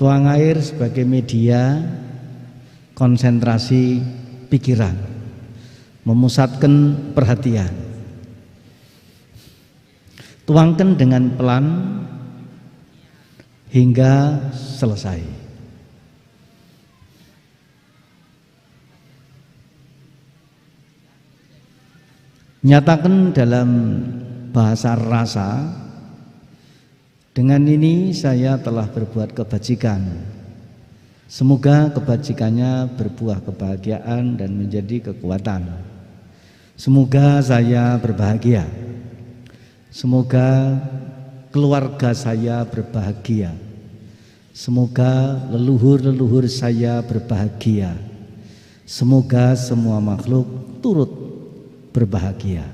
Tuang air sebagai media konsentrasi pikiran, memusatkan perhatian. Tuangkan dengan pelan hingga selesai. Nyatakan dalam bahasa rasa, dengan ini saya telah berbuat kebajikan. Semoga kebajikannya berbuah kebahagiaan dan menjadi kekuatan. Semoga saya berbahagia. Semoga keluarga saya berbahagia. Semoga leluhur-leluhur saya berbahagia. Semoga semua makhluk turut berbahagia.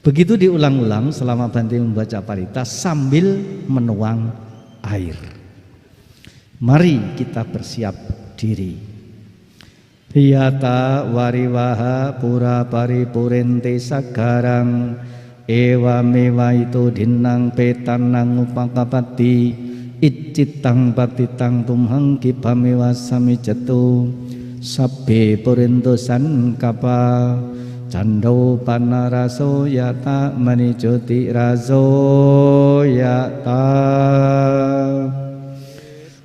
Begitu diulang-ulang selama bante membaca parita sambil menuang air. Mari kita bersiap diri. Hiyata wariwaha pura paripurente sagarang ewa mewa itu dinang petanang upakapati icitang patitang tumhang kipamewa samijatu sabbe purento sankapa Cando panaraso yata manicoti raso yata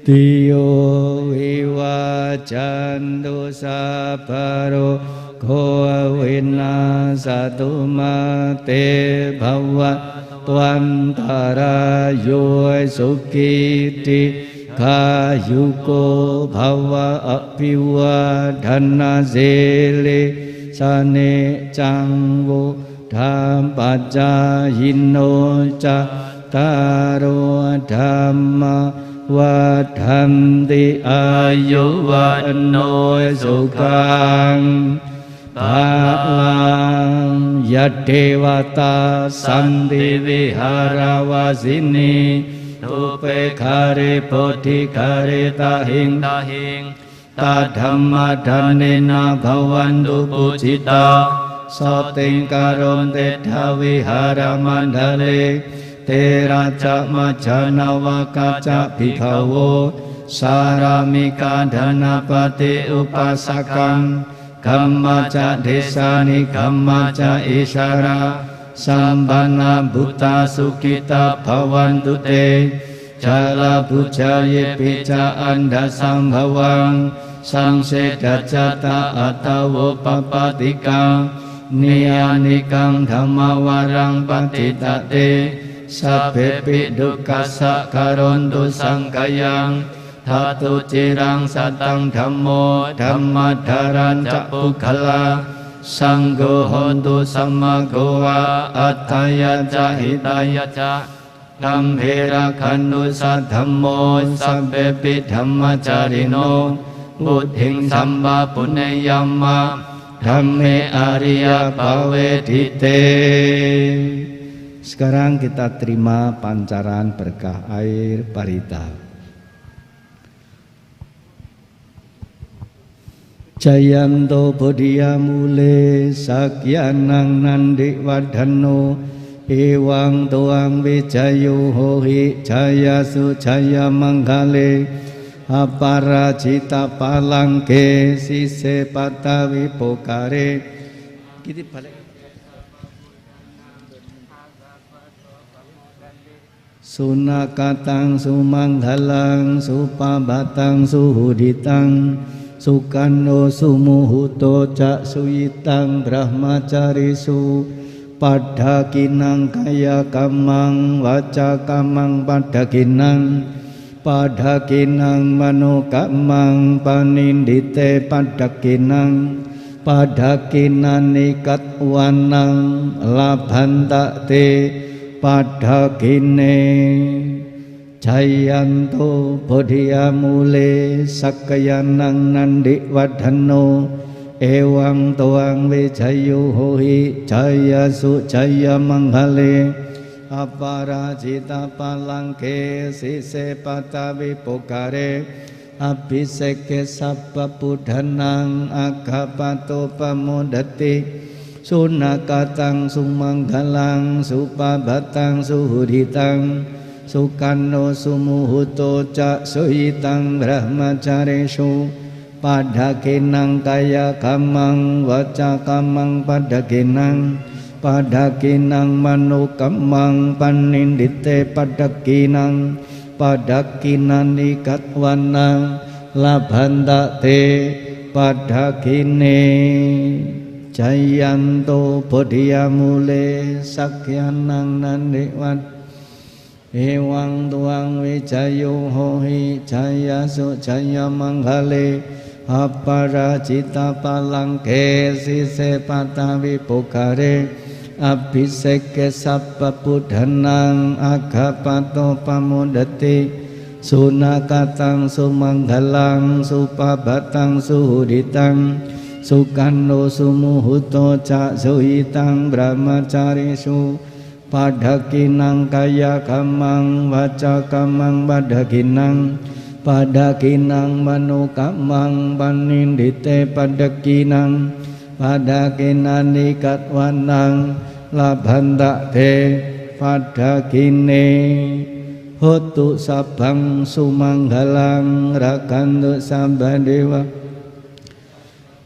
Tiyo iwa cando sabaro koa wina satu mate bhawa tuantara yoy sukiti kayuko bhawa apiwa dana zele sane cangwo dhampaca hino ca taro dhamma wadhanti ayu wano sukang bhalang yadewata santi viharawasini tupe kare bodhi kare tahing tadhamma dhanena bhavantu pucita soting karonte dhawihara mandale te raja majana wakaca bhikhawo saramika dhanapati upasakang gammaca desani gammaca isara sambana buta sukita bhavantu te jala bujaye pica anda sambhawang samseda jata atawo papatika niyanikang dhammawarang patitate sabepi dukasa karontu sangkayang dhatu cirang satang dhammo dhammadharan capukala sanggo hontu samagowa attaya cahitaya ca Tambhera khandu sadhammo sabbepi dhammacarino buddhing samba punneyamma dhamme arya bhavedite. Sekarang kita terima pancaran berkah air parita. Jayanto bodhiya mule sakyanang nandi wadhano ewang toang vijayo hohi jaya sujaya manggale aparajita palangke sise patawi pokare. Kita balik. Sunakatang sumanghalang supabatang suhuditang sukano sumuhuto cak suyitang brahmacarisu padakinang kaya kamang waca kamang padakinang Padakinang manukamang panindite padakinang padakinanikatwanang labhantate padakine jayanto bodhiyamule sakayanang nandi wadhano ewang toang wijayu hohi jaya su jaya manghale aparajita palangke sise patawi pokare abhiseke sabba buddhanang agapato pamodati sunakatang sumanggalang supabatang suhuditang sukanno sumuhuto cak suyitang brahmacaresu padakinang kaya kamang waca kamang padakinang padakinang manukamang panindite padakinang padakinani katwanang labhantate padakine jayanto bodhiyamule sakyanang nandiwat ewang tuang wijayu hohi jaya su jaya manghale aparajita palangke sise patawi pokare abhiseke sabba buddhanang agapato pamodati sunakatang sumanggalang supabatang suhuditang sukanno sumuhuto cak suyitang brahmacarisu padakinang kaya kamang waca kamang padakinang padakinang manukamang panindite padakinang padakinani katwanang labhantate padakine hotu sabang sumanggalang rakantu sabadewa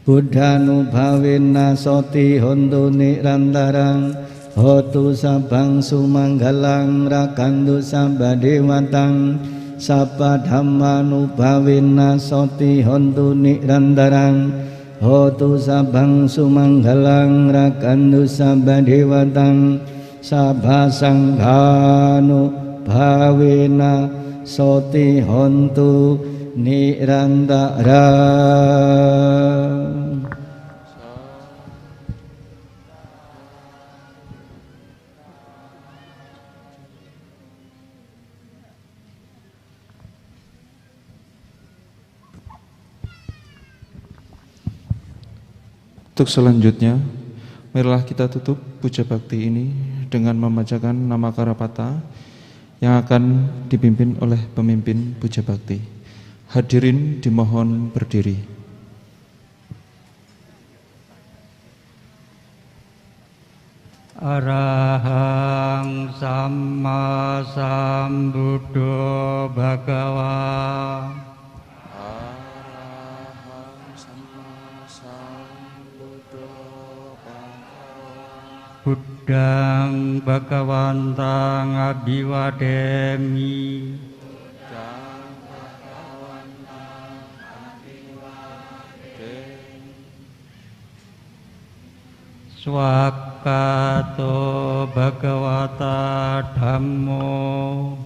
buddhanubhawena soti hontu nirantarang hotu sabang sumanggalang rakantu sabadewatang sapa dhammanubhawena soti hontu nirantarang hotu sabang sumanggalang rakantu sabadewatang sabha sanghanubhawena soti hontu nirantarang. Untuk selanjutnya, marilah kita tutup puja bakti ini dengan membacakan nama Karapata yang akan dipimpin oleh pemimpin puja bakti. Hadirin dimohon berdiri. Arahang Samma Sambuddho Bhagava. Buddhang Bhagavantang Abhiwademi. Swakato Bhagavata Dhammo.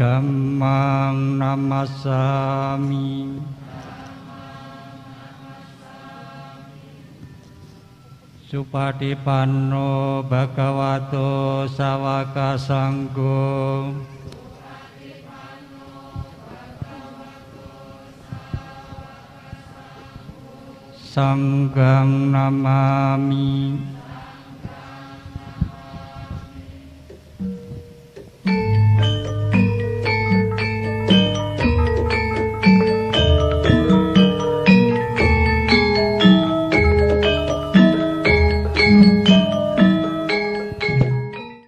Dhammang Namasami. Supatipanno Bhagavato Sawaka Sanggo. Sanghang Namami.